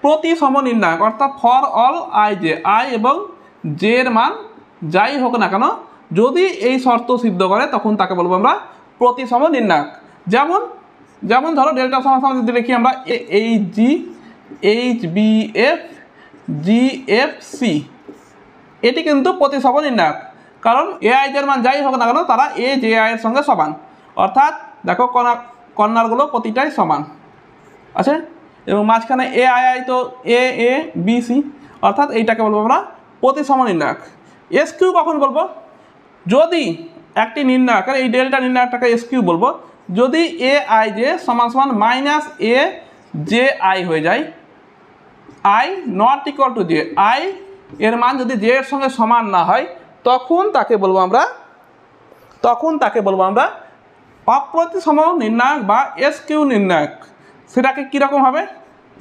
প্রতিসম নির্ণায়ক, অর্থাৎ for all I J, I এবং জে এর মান যাই হোক না কেন যদি এই শর্ত সিদ্ধ করে তখন তাকে বলবো আমরা প্রতিসম নির্ণায়ক। যেমন ধরো ডেল্টা সমান যদি দেখি আমরা H G, H B F, G F C, এটি কিন্তু প্রতিসম নির্ণায়ক, কারণ এ আই জের মান যাই হোক না কেন তারা এ জে আই এর সঙ্গে সমান, অর্থাৎ দেখো কর্নারগুলো প্রতিটাই সমান আছে এবং মাঝখানে এ আই আই তো এ এ বি সি, অর্থাৎ এইটাকে বলবো আমরা প্রতিসম নির্ণায়ক। এস কিউ কখন বলবো, যদি একটি নির্ণায়কের এই ডেল্টা নির্ণায়কটাকে এস কিউ বলবো যদি এ আই জে সমান মাইনাস এ জে আই হয়ে যায়, I not equal to J, I এর মান যদি জে এর সঙ্গে সমান না হয় তখন তাকে বলবো আমরা অপ্রতিসম নির্ণায়ক বা এস কিউ নির্ণায়ক। সেটাকে কীরকম হবে,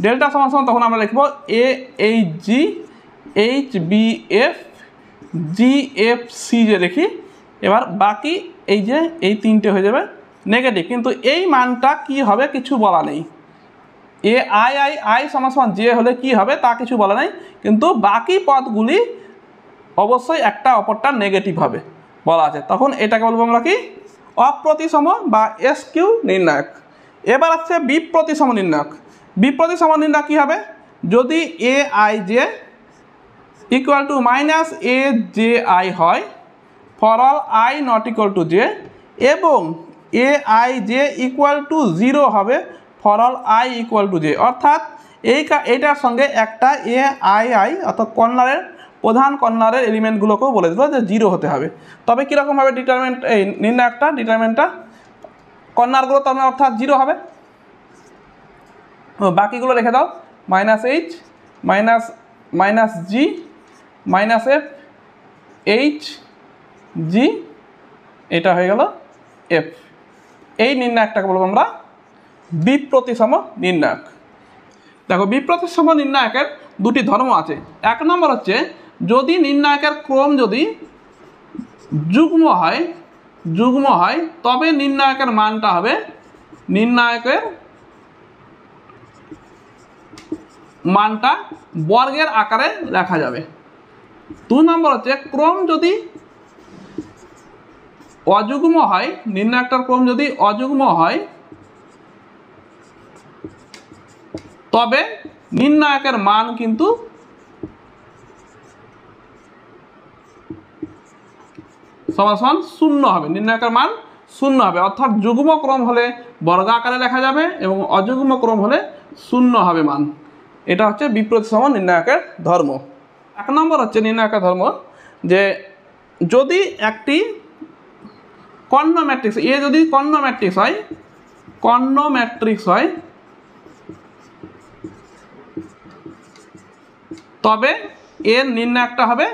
ডেল্টা সমান তখন আমরা লিখব এ H G, H B F, G F C যে লিখি, এবার বাকি এই যে এই তিনটে হয়ে যাবে নেগেটিভ, কিন্তু এই মানটা কি হবে কিছু বলা নেই। এ আই আই আই সমান জে হলে কি হবে তা কিছু বলা নেই, কিন্তু বাকি পদগুলি অবশ্যই একটা অপরটা নেগেটিভ হবে বলা আছে, তখন এটাকে বলবো আমরা কি অপ্রতিসম বা এস কিউ নির্ণায়ক। এবার আসছে বিপ্রতিসম নির্ণায়ক। বিপ্রতিসম নির্ণায়ক কী হবে, যদি a i j equal to minus a j i হয় for all i not equal to j, এবং a i j equal to 0 হবে for all i equal to j, অর্থাৎ এইটার সঙ্গে একটা এ আই আই অর্থাৎ প্রধান কর্নারের এলিমেন্টগুলোকেও বলে দিল যে 0 হতে হবে। তবে কীরকমভাবে ডিটারমিনেন্টটা কর্নারগুলো তবে অর্থাৎ 0 হবে। বাকিগুলো রেখে দাও, মাইনাস এইচ মাইনাস জি মাইনাস এফ, এইচ জি, এটা হয়ে গেল এফ। এই নির্ণায়কটাকে বলবো আমরা বিপ্রতিসম নির্ণায়ক। দেখো, বিপ্রতিসম নির্ণায়কের দুটি ধর্ম আছে। এক নম্বর হচ্ছে যদি নির্ণায়কের ক্রম যদি যুগ্ম হয় তবে নির্ণায়কের মানটা হবে নির্ণায়কের মানটা বর্গের আকারে লেখা যাবে। 2 নম্বর হচ্ছে ক্রম যদি অযুগ্ম হয়, নির্ণায়কটার ক্রম যদি অযুগ্ম হয় তবে নির্ণায়কের মান কিন্তু সমান শূন্য হবে। নির্ণায়কের মান শূন্য হবে, অর্থাৎ যুগ্ম ক্রম হলে বর্গ আকারে লেখা যাবে এবং অযুগ্ম ক্রম হলে শূন্য হবে মান। এটা হচ্ছে বিপ্রতিসম নির্ণায়কের ধর্ম। 1 নম্বর হচ্ছে নির্ণায়কের ধর্ম যে যদি একটি কর্ণ ম্যাট্রিক্স এ যদি কর্ণ ম্যাট্রিক্স হয় তবে এর নির্ণায়কটা হবে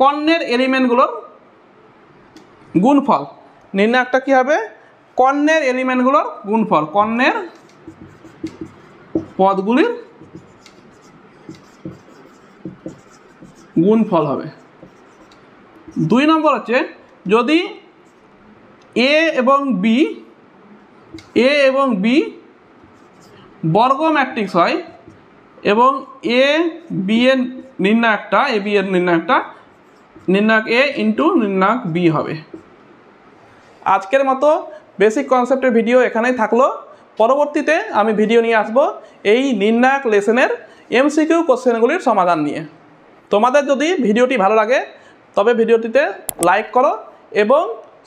কর্ণের এলিমেন্টগুলোর গুণফল। নির্ণায়কটা কি হবে? কর্ণের এলিমেন্টগুলোর গুণফল, কর্ণের পদগুলির গুণফল হবে। 2 নম্বর হচ্ছে যদি এ এবং বি বর্গ ম্যাট্রিক্স হয় এবং এ বি এর নির্ণায়কটা নির্ণায়ক এ ইন্টু নির্ণায়ক বি হবে। আজকের মতো বেসিক কনসেপ্টের ভিডিও এখানেই থাকলো। পরবর্তীতে আমি ভিডিও নিয়ে আসব এই নির্ণায়ক লেসনের এমসিকিউ কোশ্চেনগুলির সমাধান নিয়ে। তোমাদের যদি ভিডিওটি ভালো লাগে তবে ভিডিওটিতে লাইক করো এবং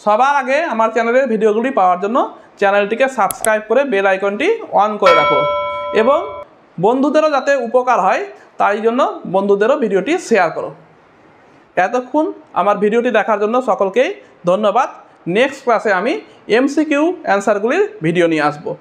সবার আগে আমার চ্যানেলের ভিডিওগুলি পাওয়ার জন্য চ্যানেলটিকে সাবস্ক্রাইব করে বেল আইকনটি অন করে রাখো এবং বন্ধুদেরও যাতে উপকার হয় তাই জন্য বন্ধুদেরও ভিডিওটি শেয়ার করো। এতক্ষণ আমার ভিডিওটি দেখার জন্য সকলকেই ধন্যবাদ। নেক্সট ক্লাসে আমি এমসিকিউ অ্যান্সারগুলির ভিডিও নিয়ে আসবো।